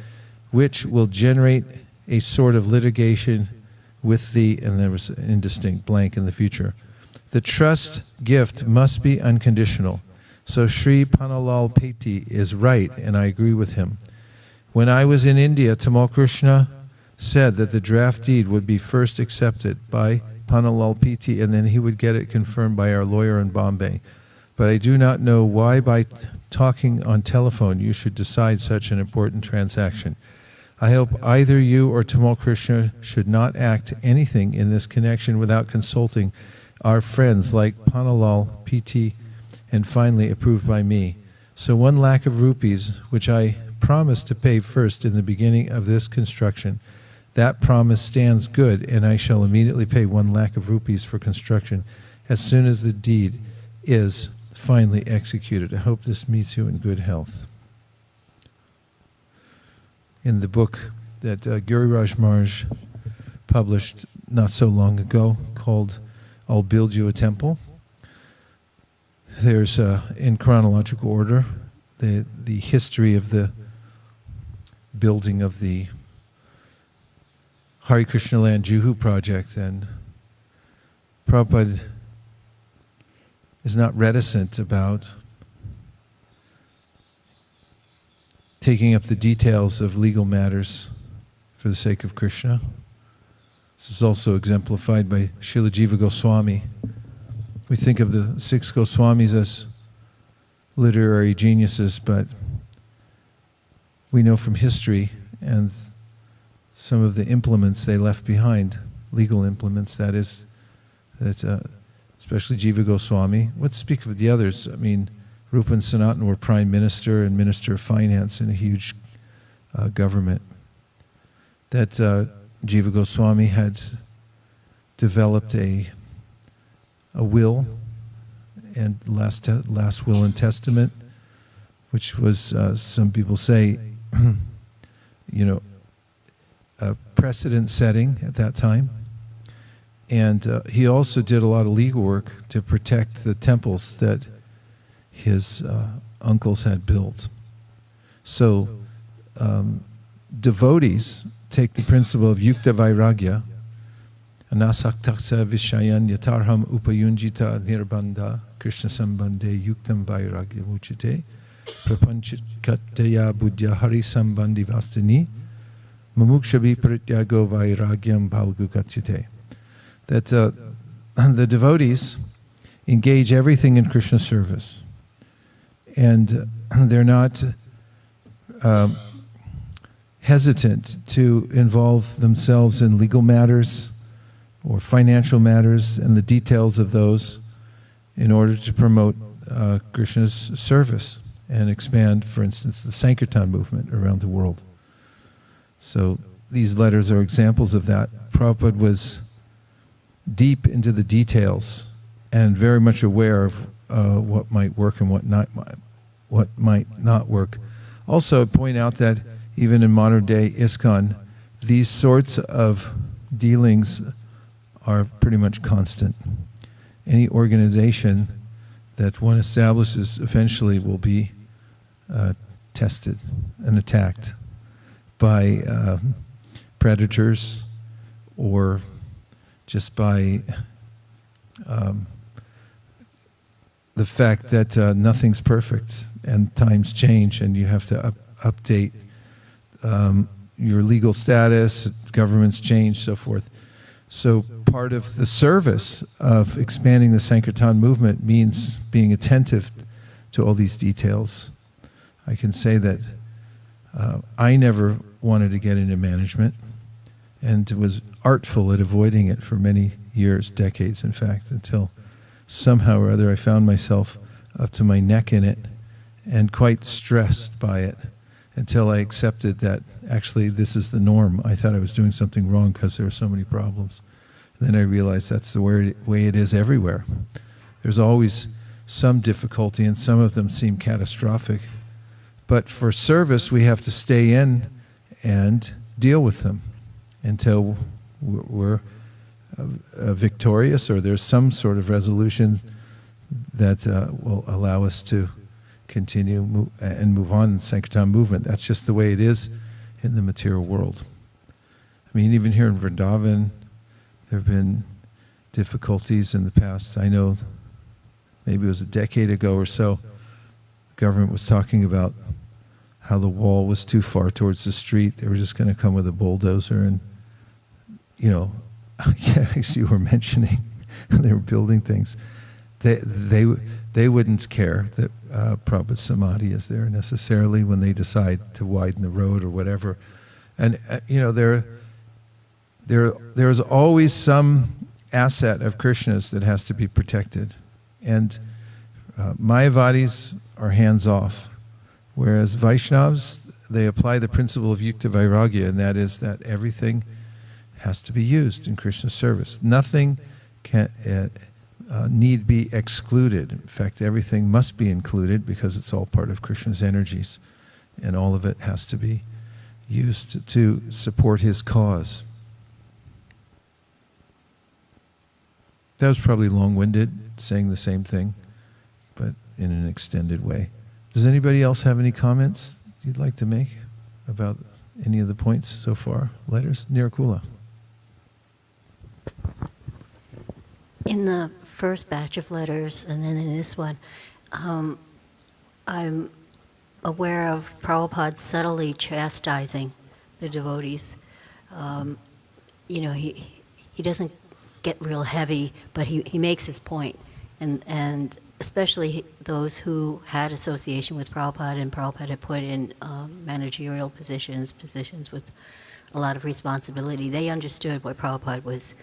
which will generate a sort of litigation with the, and there was an indistinct blank in the future. The trust gift must be unconditional. So Sri Panalal Peti is right, and I agree with him. When I was in India, Tamal Krishna said that the draft deed would be first accepted by Panalal Piti, and then he would get it confirmed by our lawyer in Bombay. But I do not know why by talking on telephone you should decide such an important transaction. I hope either you or Tamal Krishna should not act anything in this connection without consulting our friends like Panalal Piti, and finally approved by me. So 1 lakh of rupees, which I promised to pay first in the beginning of this construction, that promise stands good, and I shall immediately pay 1 lakh of rupees for construction as soon as the deed is finally executed. I hope this meets you in good health. In the book that Giriraj Maharaj published not so long ago called I'll Build You a Temple, there's, in chronological order, the history of the building of the Hare Krishna Land Juhu project, and Prabhupada is not reticent about taking up the details of legal matters for the sake of Krishna. This is also exemplified by Srila Jiva Goswami. We think of the 6 Goswamis as literary geniuses, but we know from history and some of the implements they left behind, legal implements, that is, that especially Jiva Goswami. Let's speak of the others. I mean, Rupa and Sanatan were prime minister and minister of finance in a huge government. That Jiva Goswami had developed a will and last will and testament, which was, some people say, a precedent setting at that time. And he also did a lot of legal work to protect the temples that his uncles had built. So devotees take the principle of yukta vairagya, anasaktaksa vishayan yatarham upayunjita nirbandha krishna sambandhe yuktam vairagya muchite prapanchikatya buddhya hari sambandhi vastini mumukshavi prityago vairagyam bhalgukachite. that the devotees engage everything in Krishna service. And they're not hesitant to involve themselves in legal matters or financial matters and the details of those in order to promote Krishna's service and expand, for instance, the Sankirtan movement around the world. So these letters are examples of that. Prabhupada was deep into the details and very much aware of what might work and what might not work. Also, I'd point out that even in modern day ISKCON, these sorts of dealings are pretty much constant. Any organization that one establishes eventually will be tested and attacked by predators or just by the fact that nothing's perfect and times change and you have to update your legal status, governments change, so forth. So part of the service of expanding the Sankirtan movement means being attentive to all these details. I can say that I never wanted to get into management and was artful at avoiding it for many years, decades in fact, until somehow or other I found myself up to my neck in it and quite stressed by it until I accepted that actually this is the norm. I thought I was doing something wrong because there were so many problems. Then I realized that's the way it is everywhere. There's always some difficulty and some of them seem catastrophic. But for service, we have to stay in and deal with them until we're victorious or there's some sort of resolution that will allow us to continue and move on in the Sankirtan movement. That's just the way it is in the material world. I mean, even here in Vrindavan, there have been difficulties in the past. I know maybe it was a decade ago or so, the government was talking about how the wall was too far towards the street. They were just going to come with a bulldozer and, you know, yeah, as you were mentioning, they were building things. They wouldn't care that Prabhupada Samadhi is there necessarily when they decide to widen the road or whatever. And, you know, there's always some asset of Krishna's that has to be protected. And Mayavadis are hands-off, whereas Vaishnavas, they apply the principle of yukta vairagya, and that is that everything has to be used in Krishna's service. Nothing can need be excluded. In fact, everything must be included because it's all part of Krishna's energies, and all of it has to be used to support his cause. That was probably long-winded, saying the same thing, but in an extended way. Does anybody else have any comments you'd like to make about any of the points so far? Letters? Nirakula. In the first batch of letters, and then in this one, I'm aware of Prabhupada subtly chastising the devotees. You know, he doesn't get real heavy, but he makes his point. And especially those who had association with Prabhupada, and Prabhupada had put in managerial positions with a lot of responsibility, they understood what Prabhupada was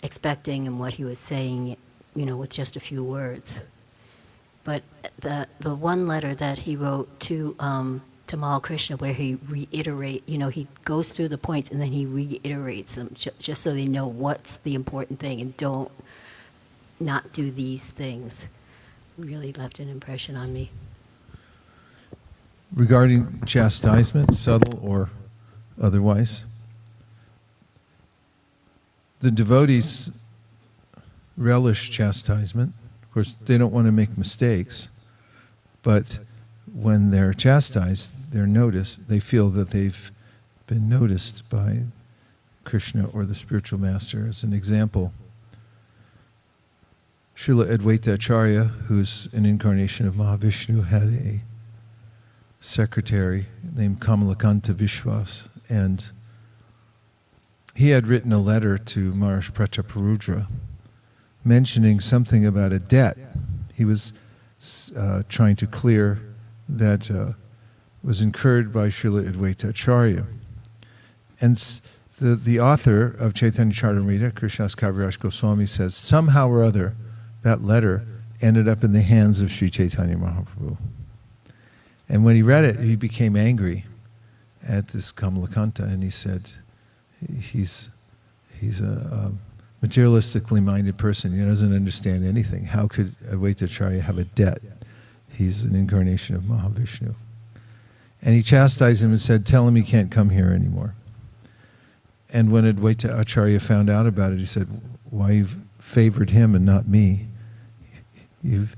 expecting and what he was saying, you know, with just a few words. But the one letter that he wrote to Tamal Krishna, where he he goes through the points and then he reiterates them just so they know what's the important thing and don't not do these things, really left an impression on me. Regarding chastisement, subtle or otherwise, the devotees relish chastisement. Of course, they don't want to make mistakes, but when they're chastised, they're noticed. They feel that they've been noticed by Krishna or the spiritual master. As an example, Srila Advaita Acharya, who's an incarnation of Mahavishnu, had a secretary named Kamalakanta Vishwas, and he had written a letter to Maharaj Prataparudra mentioning something about a debt he was trying to clear that was incurred by Srila Advaita Acharya. And the author of Chaitanya Charitamrita, Krishnas Kaviraj Goswami, says somehow or other that letter ended up in the hands of Sri Chaitanya Mahaprabhu. And when he read it, he became angry at this Kamalakanta, and he said, he's a materialistically minded person. He doesn't understand anything. How could Advaita Acharya have a debt? He's an incarnation of Mahavishnu. And he chastised him and said, tell him he can't come here anymore. And when Advaita Acharya found out about it, he said, why you've favored him and not me? You've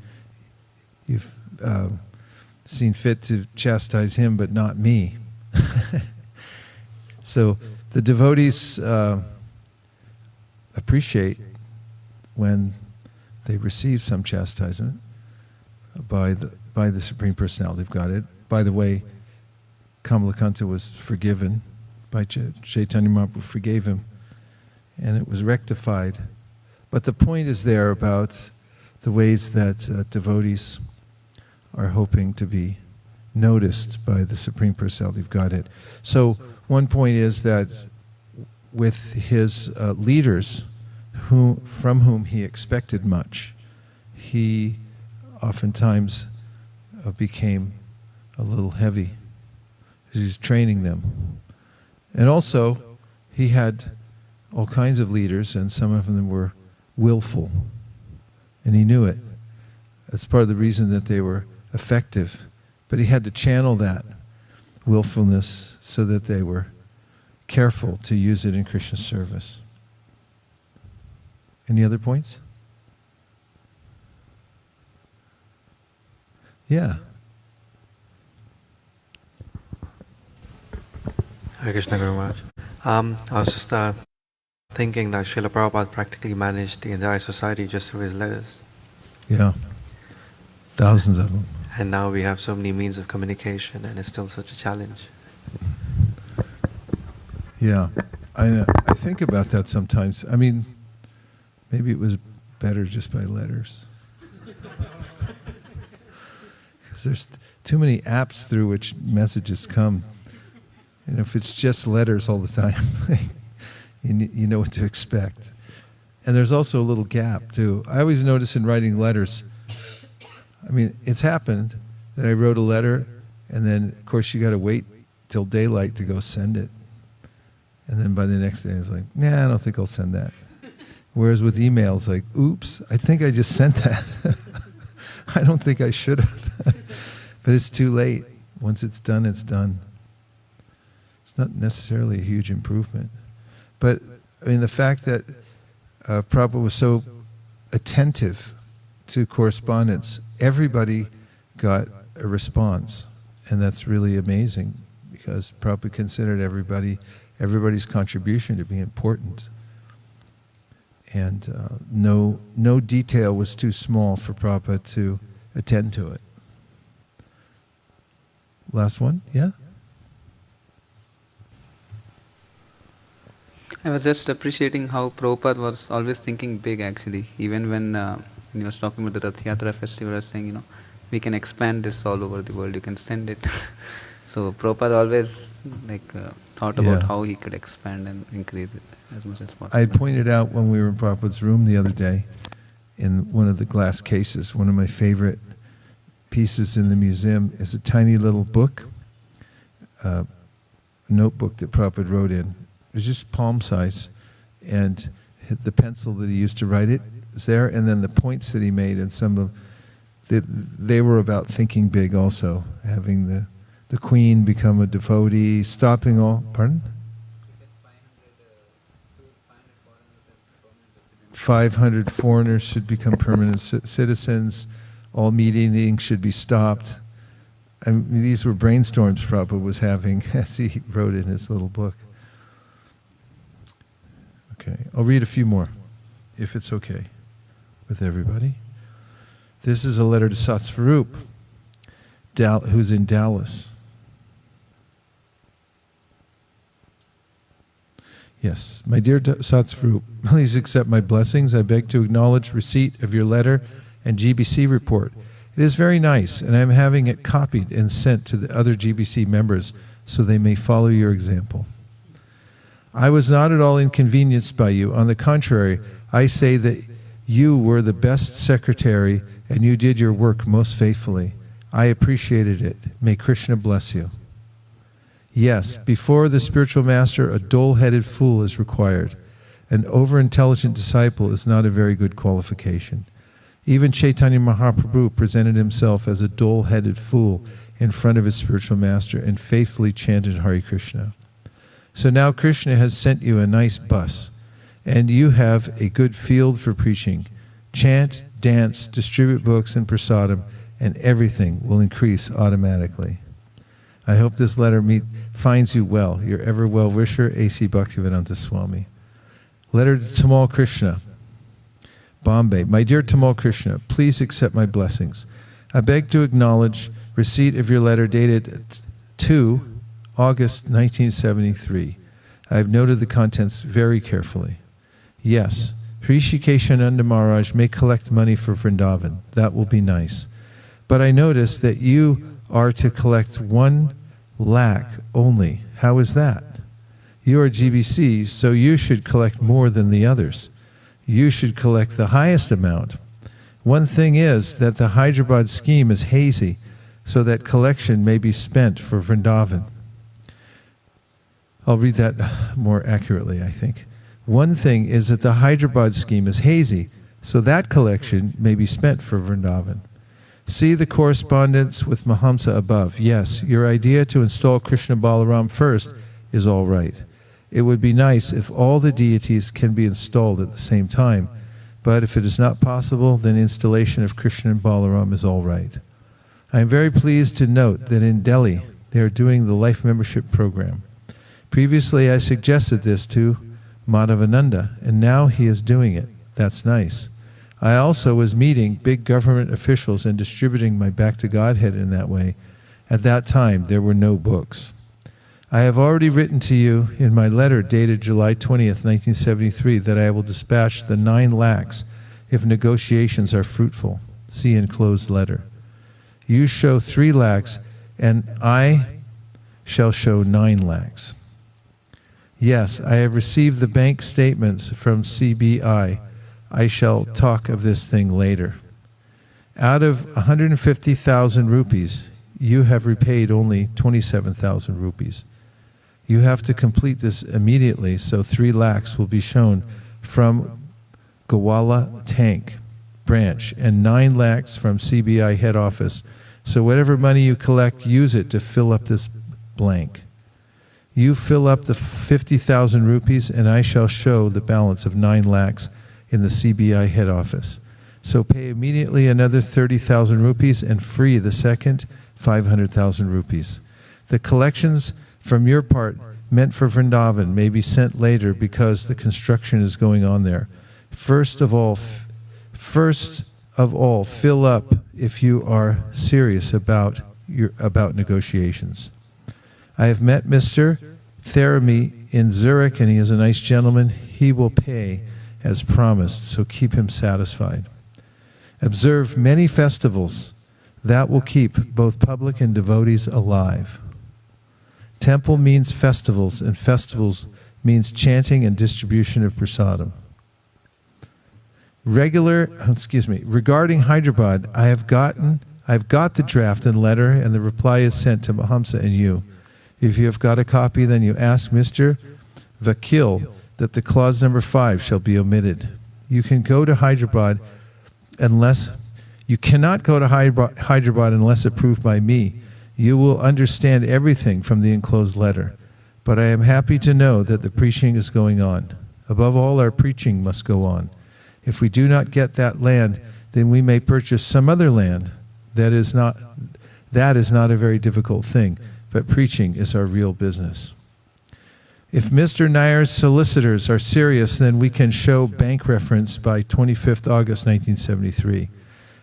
seen fit to chastise him, but not me. So the devotees appreciate when they receive some chastisement by the Supreme Personality of Godhead. By the way, Kamalakanta was forgiven by Chaitanya Mahaprabhu, forgave him, and it was rectified. But the point is there about the ways that devotees are hoping to be noticed by the Supreme Personality of Godhead. So one point is that with his leaders, from whom he expected much, he oftentimes became a little heavy. He was training them. And also, he had all kinds of leaders, and some of them were willful. And he knew it. That's part of the reason that they were effective. But he had to channel that willfulness so that they were careful to use it in Krishna's service. Any other points? Yeah. Hare Krishna Guru Maharaj. I was just thinking that Srila Prabhupada practically managed the entire society just through his letters. Yeah. Thousands of them. And now we have so many means of communication, and it's still such a challenge. Yeah. I think about that sometimes. I mean, maybe it was better just by letters. Because there's too many apps through which messages come. And if it's just letters all the time, you know what to expect. And there's also a little gap, too. I always notice in writing letters, I mean, it's happened that I wrote a letter, and then, of course, you got to wait till daylight to go send it. And then by the next day, it's like, nah, I don't think I'll send that. Whereas with emails, like, oops, I think I just sent that. I don't think I should have. But it's too late. Once it's done, it's done. It's not necessarily a huge improvement. But, I mean, the fact that Prabhupada was so attentive to correspondence, everybody got a response. And that's really amazing, because Prabhupada considered everybody's contribution to be important. And no detail was too small for Prabhupada to attend to it. Last one? Yeah? I was just appreciating how Prabhupada was always thinking big, actually. Even when he was talking about the Rath Yatra festival, I was saying, we can expand this all over the world, you can send it. So Prabhupada always thought about how he could expand and increase it as much as possible. I pointed out when we were in Prabhupada's room the other day, in one of the glass cases, one of my favorite pieces in the museum is a tiny little book, a notebook that Prabhupada wrote in. It was just palm size, and the pencil that he used to write it is there, and then the points that he made, and some of they were about thinking big also, having the queen become a devotee, stopping all, pardon? 500 foreigners should become permanent citizens, all meetings should be stopped. I mean, these were brainstorms Prabhupada was having as he wrote in his little book. Okay, I'll read a few more, if it's okay with everybody. This is a letter to Satsvarup, who's in Dallas. Yes. My dear Satsvarup, please accept my blessings. I beg to acknowledge receipt of your letter and GBC report. It is very nice, and I am having it copied and sent to the other GBC members so they may follow your example. I was not at all inconvenienced by you. On the contrary, I say that you were the best secretary and you did your work most faithfully. I appreciated it. May Krishna bless you. Yes, before the spiritual master, a dull-headed fool is required. An over-intelligent disciple is not a very good qualification. Even Chaitanya Mahaprabhu presented himself as a dull-headed fool in front of his spiritual master and faithfully chanted Hare Krishna. So now Krishna has sent you a nice bus, and you have a good field for preaching. Chant, dance, distribute books and prasadam, and everything will increase automatically. I hope this letter finds you well. Your ever well-wisher, A.C. Bhaktivedanta Swami. Letter to Tamal Krishna, Bombay. My dear Tamal Krishna, please accept my blessings. I beg to acknowledge receipt of your letter dated 2 August 1973. I have noted the contents very carefully. Yes, Hrishikeshananda Maharaj may collect money for Vrindavan. That will be nice. But I notice that you are to collect 1 lakh only. How is that? You are GBC, so you should collect more than the others. You should collect the highest amount. One thing is that the Hyderabad scheme is hazy, so that collection may be spent for Vrindavan. I'll read that more accurately, I think. One thing is that the Hyderabad scheme is hazy, so that collection may be spent for Vrindavan. See the correspondence with Mahamsa above. Yes, your idea to install Krishna Balaram first is all right. It would be nice if all the deities can be installed at the same time, but if it is not possible, then installation of Krishna and Balaram is all right. I am very pleased to note that in Delhi, they are doing the life membership program. Previously, I suggested this to Madhavananda, and now he is doing it. That's nice. I also was meeting big government officials and distributing my Back to Godhead in that way. At that time, there were no books. I have already written to you in my letter dated July 20th, 1973, that I will dispatch the 9 lakhs if negotiations are fruitful. See enclosed letter. You show 3 lakhs, and I shall show 9 lakhs. Yes, I have received the bank statements from CBI. I shall talk of this thing later. Out of 150,000 rupees, you have repaid only 27,000 rupees. You have to complete this immediately, so 3 lakhs will be shown from Gowala Tank branch and 9 lakhs from CBI head office. So whatever money you collect, use it to fill up this blank. You fill up the 50,000 rupees and I shall show the balance of 9 lakhs in the CBI head office. So pay immediately another 30,000 rupees and free the second 500,000 rupees. The collections from your part meant for Vrindavan may be sent later because the construction is going on there. First of all, fill up if you are serious about negotiations. I have met Mr. Theramy in Zurich, and he is a nice gentleman. He will pay as promised, so keep him satisfied. Observe many festivals. That will keep both public and devotees alive. Temple means festivals, and festivals means chanting and distribution of prasadam. Regarding Hyderabad, I've got the draft and letter, and the reply is sent to Mahamsa and you. If you have got a copy, then you ask Mr. Vakil that the clause number 5 shall be omitted. You cannot go to Hyderabad unless approved by me. You will understand everything from the enclosed letter. But I am happy to know that the preaching is going on. Above all, our preaching must go on. If we do not get that land, then we may purchase some other land. That is not a very difficult thing, but preaching is our real business. If Mr. Nair's solicitors are serious, then we can show bank reference by 25th August 1973.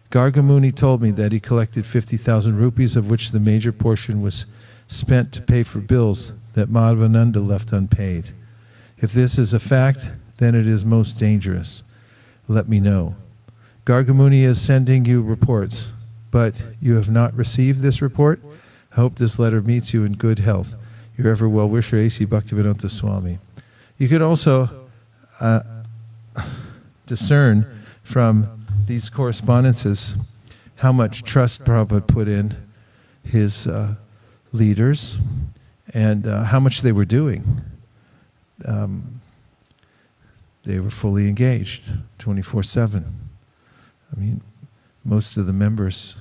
Gargamuni told me that he collected 50,000 rupees, of which the major portion was spent to pay for bills that Madhavananda left unpaid. If this is a fact, then it is most dangerous. Let me know. Gargamuni is sending you reports, but you have not received this report? I hope this letter meets you in good health. Your ever well-wisher, A.C. Bhaktivedanta Swami. You could also discern from these correspondences how much trust Prabhupada put in his leaders and how much they were doing. They were fully engaged, 24/7. I mean, most of the members,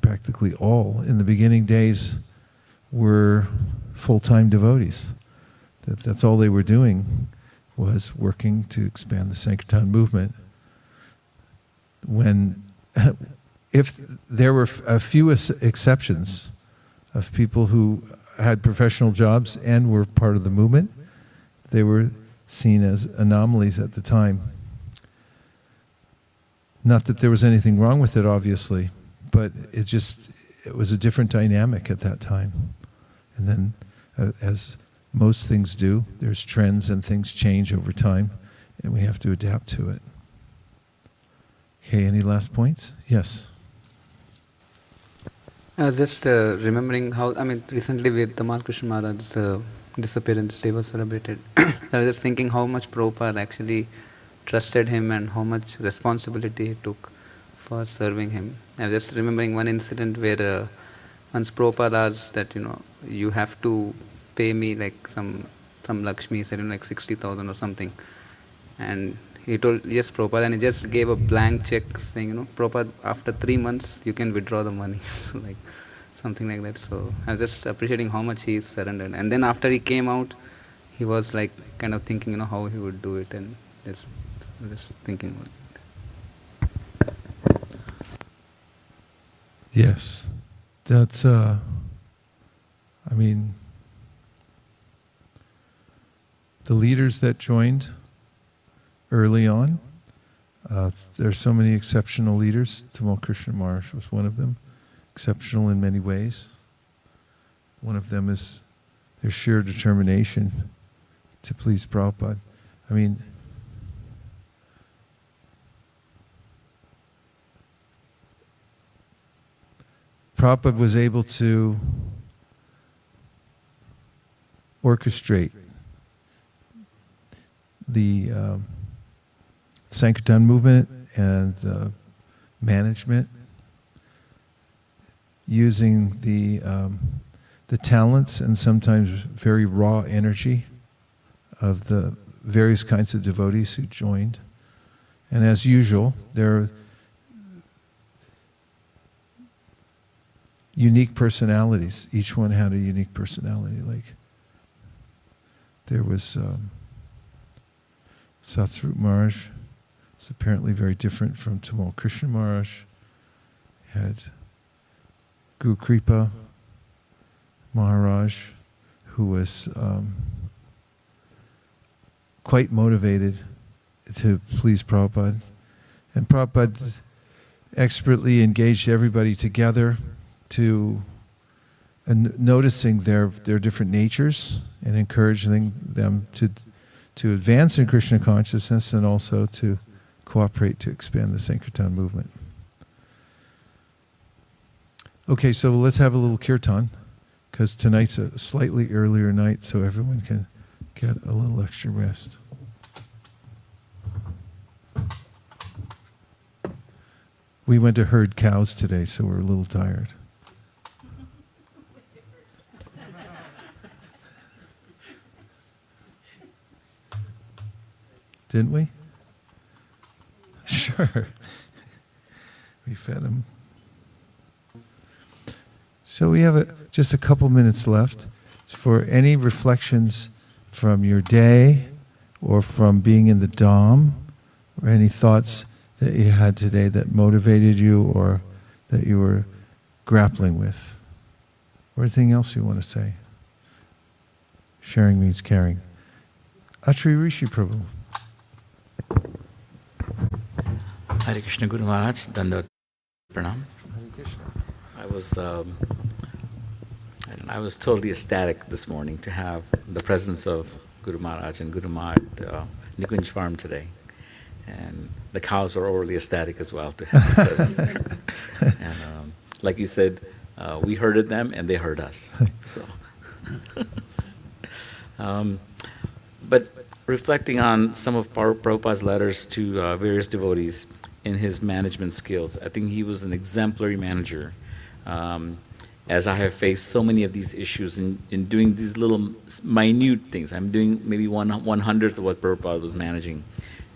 practically all, in the beginning days were full-time devotees. That's all they were doing, was working to expand the Sankirtan movement. If there were a few exceptions of people who had professional jobs and were part of the movement, they were seen as anomalies at the time. Not that there was anything wrong with it, obviously, but it was a different dynamic at that time. And then, as most things do, there's trends and things change over time, and we have to adapt to it. Okay, any last points? Yes. I was just remembering how, recently with Tamal Krishna Maharaj's disappearance day was celebrated. I was just thinking how much Prabhupada actually trusted him and how much responsibility he took for serving him. I was just remembering one incident where once Prabhupada asked that, you have to pay me like some Lakshmi, he said, like 60,000 or something. And he told, yes, Prabhupada, and he just gave a blank check saying, Prabhupada, after 3 months, you can withdraw the money. Like something like that. So I was just appreciating how much he surrendered. And then after he came out, he was like kind of thinking, how he would do it, and just thinking about it. Yes. That's, the leaders that joined early on, there are so many exceptional leaders. Tamal Krishna Maharaj was one of them, exceptional in many ways. One of them is their sheer determination to please Prabhupada. Prabhupada was able to orchestrate the Sankirtan movement and management using the talents and sometimes very raw energy of the various kinds of devotees who joined. And as usual, there are unique personalities. Each one had a unique personality. Like there was Satsvarup Maharaj, was apparently very different from Tamal Krishna Maharaj. Had Guru Kripa Maharaj, who was quite motivated to please Prabhupada. And Prabhupada expertly engaged everybody together to noticing their different natures and encouraging them to advance in Krishna consciousness and also to cooperate to expand the Sankirtan movement. Okay, so let's have a little kirtan, because tonight's a slightly earlier night, so everyone can get a little extra rest. We went to herd cows today, so we're a little tired. Didn't we? Sure. We fed them. So we have just a couple minutes left for any reflections from your day or from being in the Dham, or any thoughts that you had today that motivated you or that you were grappling with, or anything else you want to say. Sharing means caring. Atri Rishi Prabhu. Hare Krishna Guru Maharaj, Dandavat Pranam. I And I was totally ecstatic this morning to have the presence of Guru Maharaj and Guru Ma at Nikunj Farm today. And the cows are overly ecstatic as well to have the presence there. And like you said, we herded them and they herd us. So, but reflecting on some of Prabhupada's letters to various devotees in his management skills, I think he was an exemplary manager. As I have faced so many of these issues in doing these little minute things. I'm doing maybe 1/100th of what Prabhupada was managing.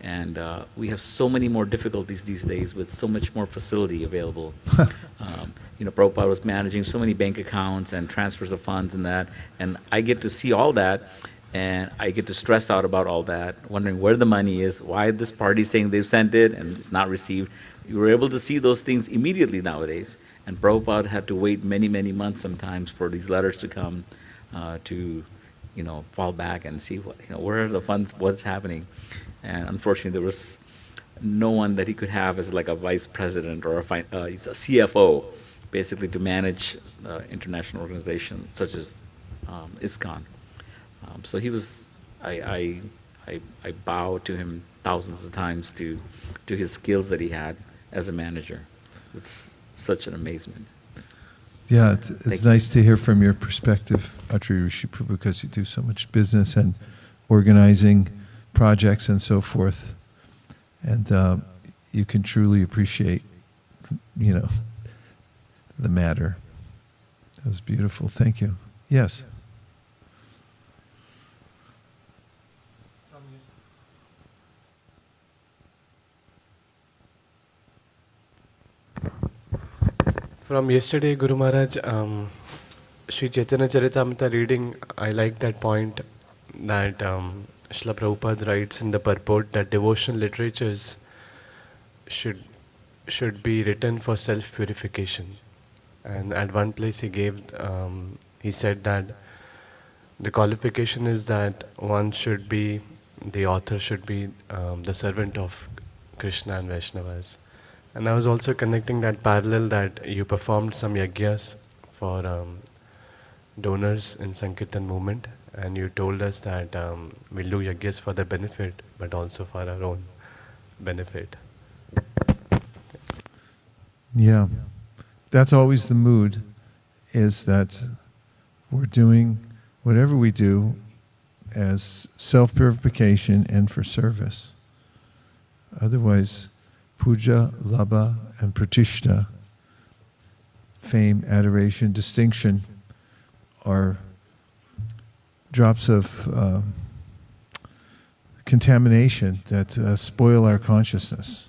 And we have so many more difficulties these days with so much more facility available. Prabhupada was managing so many bank accounts and transfers of funds and that. And I get to see all that, and I get to stress out about all that, wondering where the money is, why this party saying they've sent it and it's not received. You were able to see those things immediately nowadays. And Prabhupada had to wait many, many months sometimes for these letters to come to, fall back and see where are the funds, what's happening. And unfortunately, there was no one that he could have as like a vice president or he's a CFO, basically to manage international organizations such as ISKCON. So he was, I bow to him thousands of times to his skills that he had as a manager. It's such an amazement. Yeah, it's nice to hear from your perspective, Atri Rishi Prabhu, because you do so much business and organizing projects and so forth. And you can truly appreciate, the matter. That was beautiful. Thank you. Yes. From yesterday, Guru Maharaj, Sri Chaitanya Charitamrita reading, I like that point that Srila Prabhupada writes in the purport that devotional literatures should be written for self-purification. And at one place he he said that the qualification is that the author should be the servant of Krishna and Vaishnavas. And I was also connecting that parallel that you performed some yajnas for donors in Sankirtan movement, and you told us that we'll do yajnas for their benefit, but also for our own benefit. Yeah, that's always the mood, is that we're doing whatever we do as self-purification and for service. Otherwise, puja, labha, and pratishta, fame, adoration, distinction, are drops of contamination that spoil our consciousness.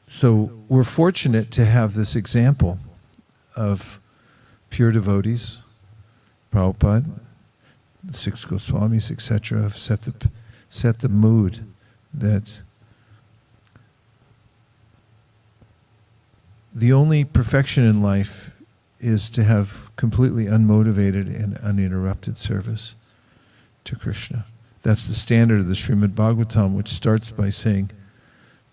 So we're fortunate to have this example of pure devotees, Prabhupada, the 6 Goswamis, etc., have set the mood that the only perfection in life is to have completely unmotivated and uninterrupted service to Krishna. That's the standard of the Srimad Bhagavatam, which starts by saying,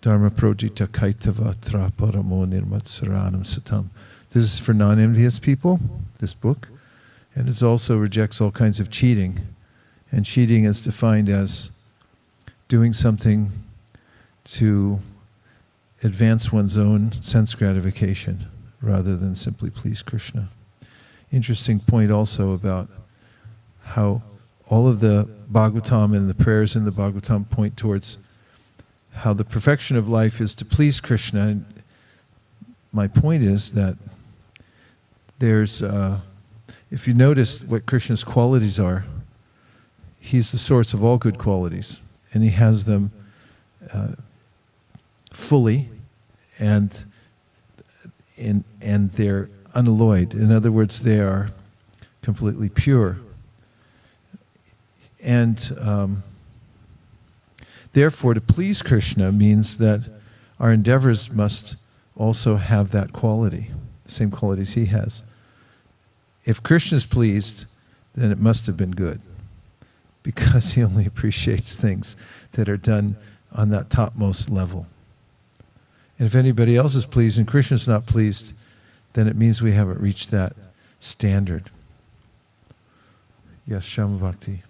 Dharma projita kaitava tra paramo nirmatsaranam satam. This is for non-envious people, this book, and it also rejects all kinds of cheating. And cheating is defined as doing something to advance one's own sense gratification rather than simply please Krishna. Interesting point also about how all of the Bhagavatam and the prayers in the Bhagavatam point towards how the perfection of life is to please Krishna. And my point is that there's, if you notice what Krishna's qualities are, he's the source of all good qualities. And he has them fully, and they're unalloyed. In other words, they are completely pure. And therefore, to please Krishna means that our endeavors must also have that quality, the same qualities he has. If Krishna is pleased, then it must have been good, because he only appreciates things that are done on that topmost level. And if anybody else is pleased and Krishna's not pleased, then it means we haven't reached that standard. Yes, Shama Bhakti.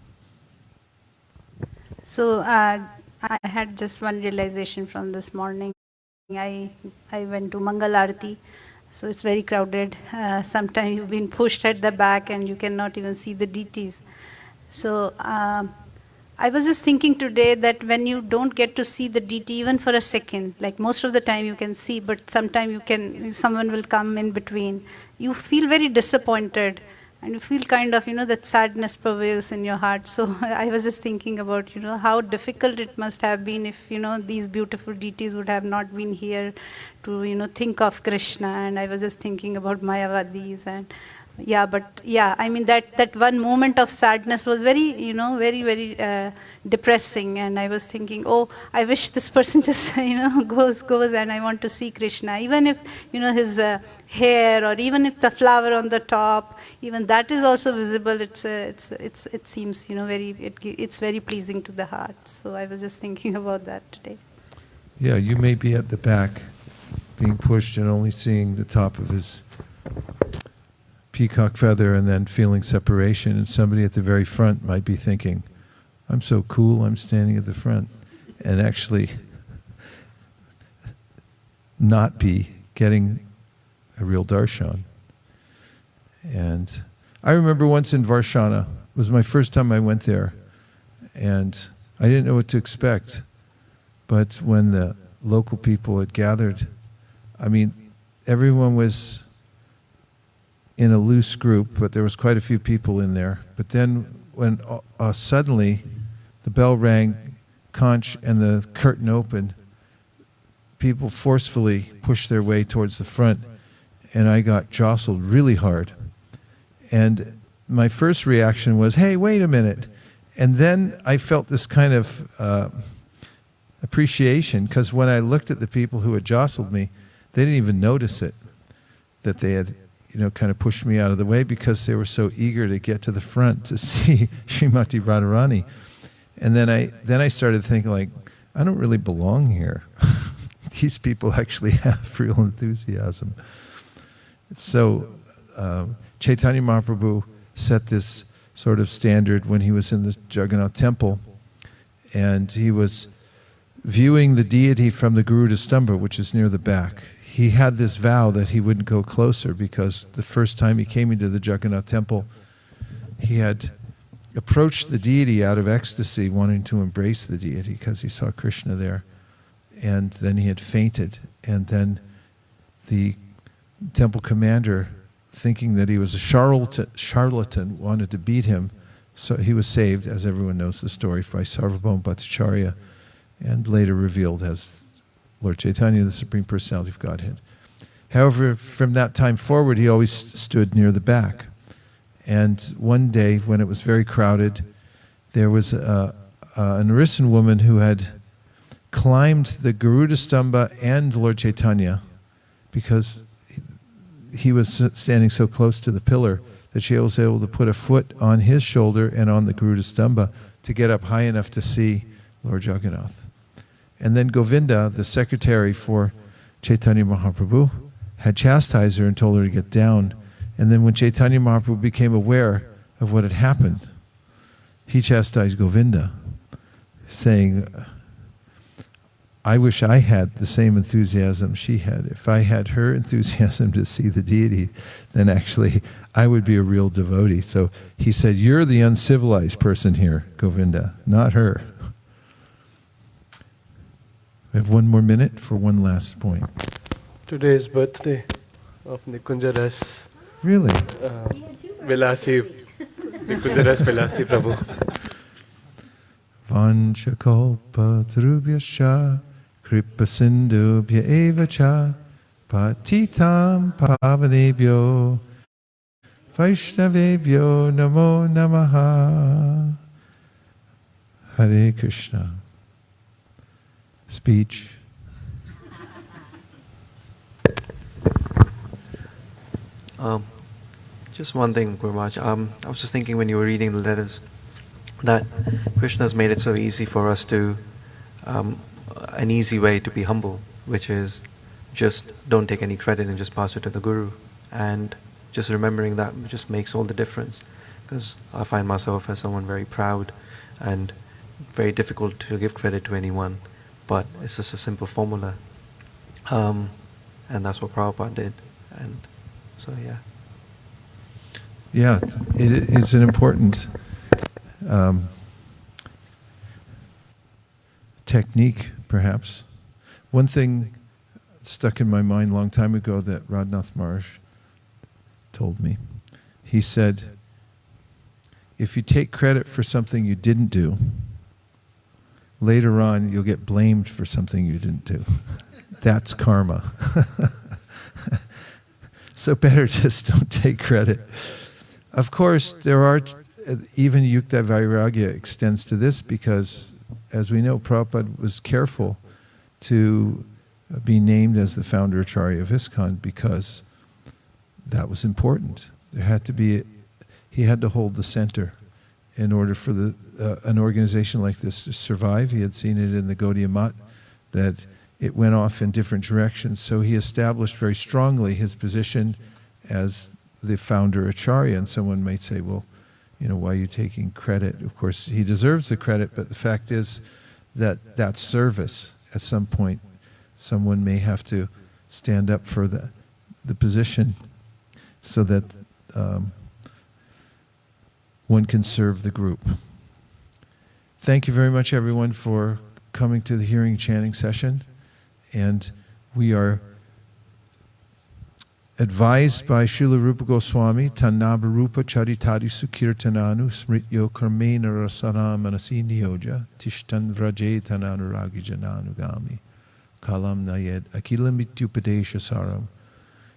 So I had just one realization from this morning. I went to Mangal Arati, so it's very crowded. Sometimes you've been pushed at the back and you cannot even see the deities. So I was just thinking today that when you don't get to see the deity even for a second, like most of the time you can see, but sometimes someone will come in between, you feel very disappointed. And you feel kind of, that sadness prevails in your heart. So I was just thinking about, how difficult it must have been if, these beautiful deities would have not been here to, think of Krishna. And I was just thinking about Mayavadis and I mean that one moment of sadness was very, very, very depressing. And I was thinking, oh, I wish this person just, goes and I want to see Krishna. Even if, his hair or even if the flower on the top, even that is also visible. It seems, it's very pleasing to the heart. So I was just thinking about that today. Yeah, you may be at the back being pushed and only seeing the top of his peacock feather and then feeling separation, and somebody at the very front might be thinking, I'm so cool, I'm standing at the front, and actually not be getting a real darshan. And I remember once in Varshana, it was my first time I went there, and I didn't know what to expect. But when the local people had gathered, I mean, everyone was in a loose group, but there was quite a few people in there. But then when suddenly the bell rang, conch, and the curtain opened, people forcefully pushed their way towards the front, and I got jostled really hard. And my first reaction was, hey, wait a minute. And then I felt this kind of appreciation, because when I looked at the people who had jostled me, they didn't even notice it, that they had kind of pushed me out of the way, because they were so eager to get to the front to see Srimati Radharani. And then I started thinking, like, I don't really belong here. These people actually have real enthusiasm. So Chaitanya Mahaprabhu set this sort of standard when he was in the Jagannath temple, and he was viewing the deity from the Garuda Stamba, which is near the back. He had this vow that he wouldn't go closer, because the first time he came into the Jagannath temple, he had approached the deity out of ecstasy, wanting to embrace the deity because he saw Krishna there. And then he had fainted. And then the temple commander, thinking that he was a charlatan, wanted to beat him. So he was saved, as everyone knows the story, by Sarvabhauma Bhattacharya, and later revealed as Lord Chaitanya, the Supreme Personality of Godhead. However, from that time forward, he always stood near the back. And one day, when it was very crowded, there was an Arisan woman who had climbed the Garuda Stamba and Lord Chaitanya, because he was standing so close to the pillar that she was able to put a foot on his shoulder and on the Garuda Stamba to get up high enough to see Lord Jagannath. And then Govinda, the secretary for Chaitanya Mahaprabhu, had chastised her and told her to get down. And then when Chaitanya Mahaprabhu became aware of what had happened, he chastised Govinda, saying, I wish I had the same enthusiasm she had. If I had her enthusiasm to see the deity, then actually I would be a real devotee. So he said, you're the uncivilized person here, Govinda, not her. We have one more minute for one last point. Today is birthday of Nikunja Ras. Really? Vilasi, Nikunja Ras Vilasi Prabhu. Vanchakalpa tarubhyascha kripa sindhubhya eva cha patitam pavanebhyo vaishnavebhyo namo namaha. Hare Krishna. Speech. Just one thing, Guru Maharaj. I was just thinking when you were reading the letters that Krishna has made it so easy for us to, an easy way to be humble, which is just don't take any credit and just pass it to the Guru. And just remembering that just makes all the difference. Because I find myself as someone very proud and very difficult to give credit to anyone, but it's just a simple formula. And that's what Prabhupada did. And so, yeah. Yeah, it's an important technique, perhaps. One thing stuck in my mind a long time ago that Radhanath Maharaj told me. He said, if you take credit for something you didn't do, later on you'll get blamed for something you didn't do. That's karma. So better just don't take credit. Of course, there are, even Yukta Vairagya extends to this because, as we know, Prabhupada was careful to be named as the founder Acharya of ISKCON because that was important. There had to be, he had to hold the center in order for an organization like this to survive. He had seen it in the Gaudiya Math that it went off in different directions. So he established very strongly his position as the founder Acharya. And someone might say, well, you know, why are you taking credit? Of course, he deserves the credit, but the fact is that that's service. At some point, someone may have to stand up for the position so that one can serve the group. Thank you very much, everyone, for coming to the hearing chanting session. And we are advised by Srila Rupa Goswami, Tannabha Rupa Charitadi Sukirtananu Smrityo Karmena Rasaram Manasi Niyoja Tishtan Vraje Tananuragi Jananugami Kalam Nayed Akilam Mityupadesha Saram.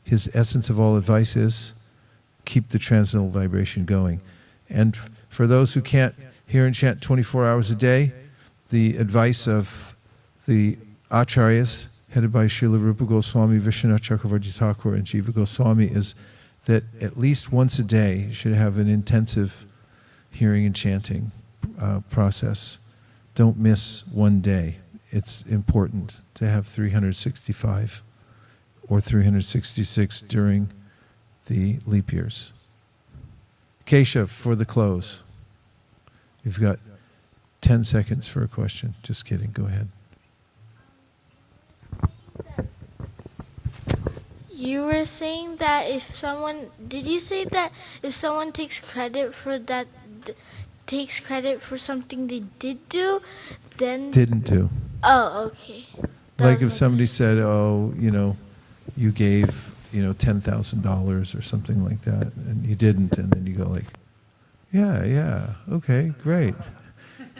His essence of all advice is keep the transcendental vibration going. And for those who can't hear and chant 24 hours a day, the advice of the acharyas, headed by Srila Rupa Goswami, Vishwanath Chakravarti Thakur, and Jiva Goswami, is that at least once a day you should have an intensive hearing and chanting process. Don't miss one day. It's important to have 365 or 366 during the leap years. Keshav, for the close. You've got 10 seconds for a question. Just kidding. Go ahead. You were saying that if someone, did you say that if someone takes credit for that, takes credit for something they did do, then... Didn't do. Oh, okay. Like if somebody said, oh, you know, you gave, you know, $10,000 or something like that, and you didn't, and then you go like, yeah, okay, great.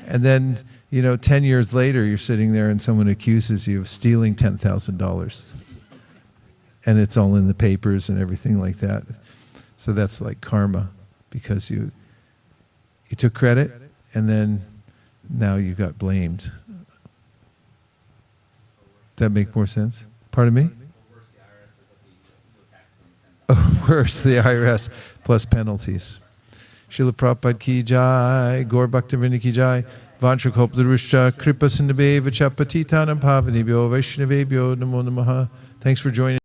And then, you know, 10 years later, you're sitting there and someone accuses you of stealing $10,000. And it's all in the papers and everything like that. So that's like karma, because you took credit and then now you got blamed. Does that make more sense? Pardon me? Oh, worse, the IRS plus penalties. Srila Prabhupada ki jai, Gaur Bhaktivinoda ki jai, Vanchakoptaruscha, Kripa Sindhave Vacha Patitanam Pavanebhyo Vaishnavebhyo Namo Namaha. Thanks for joining.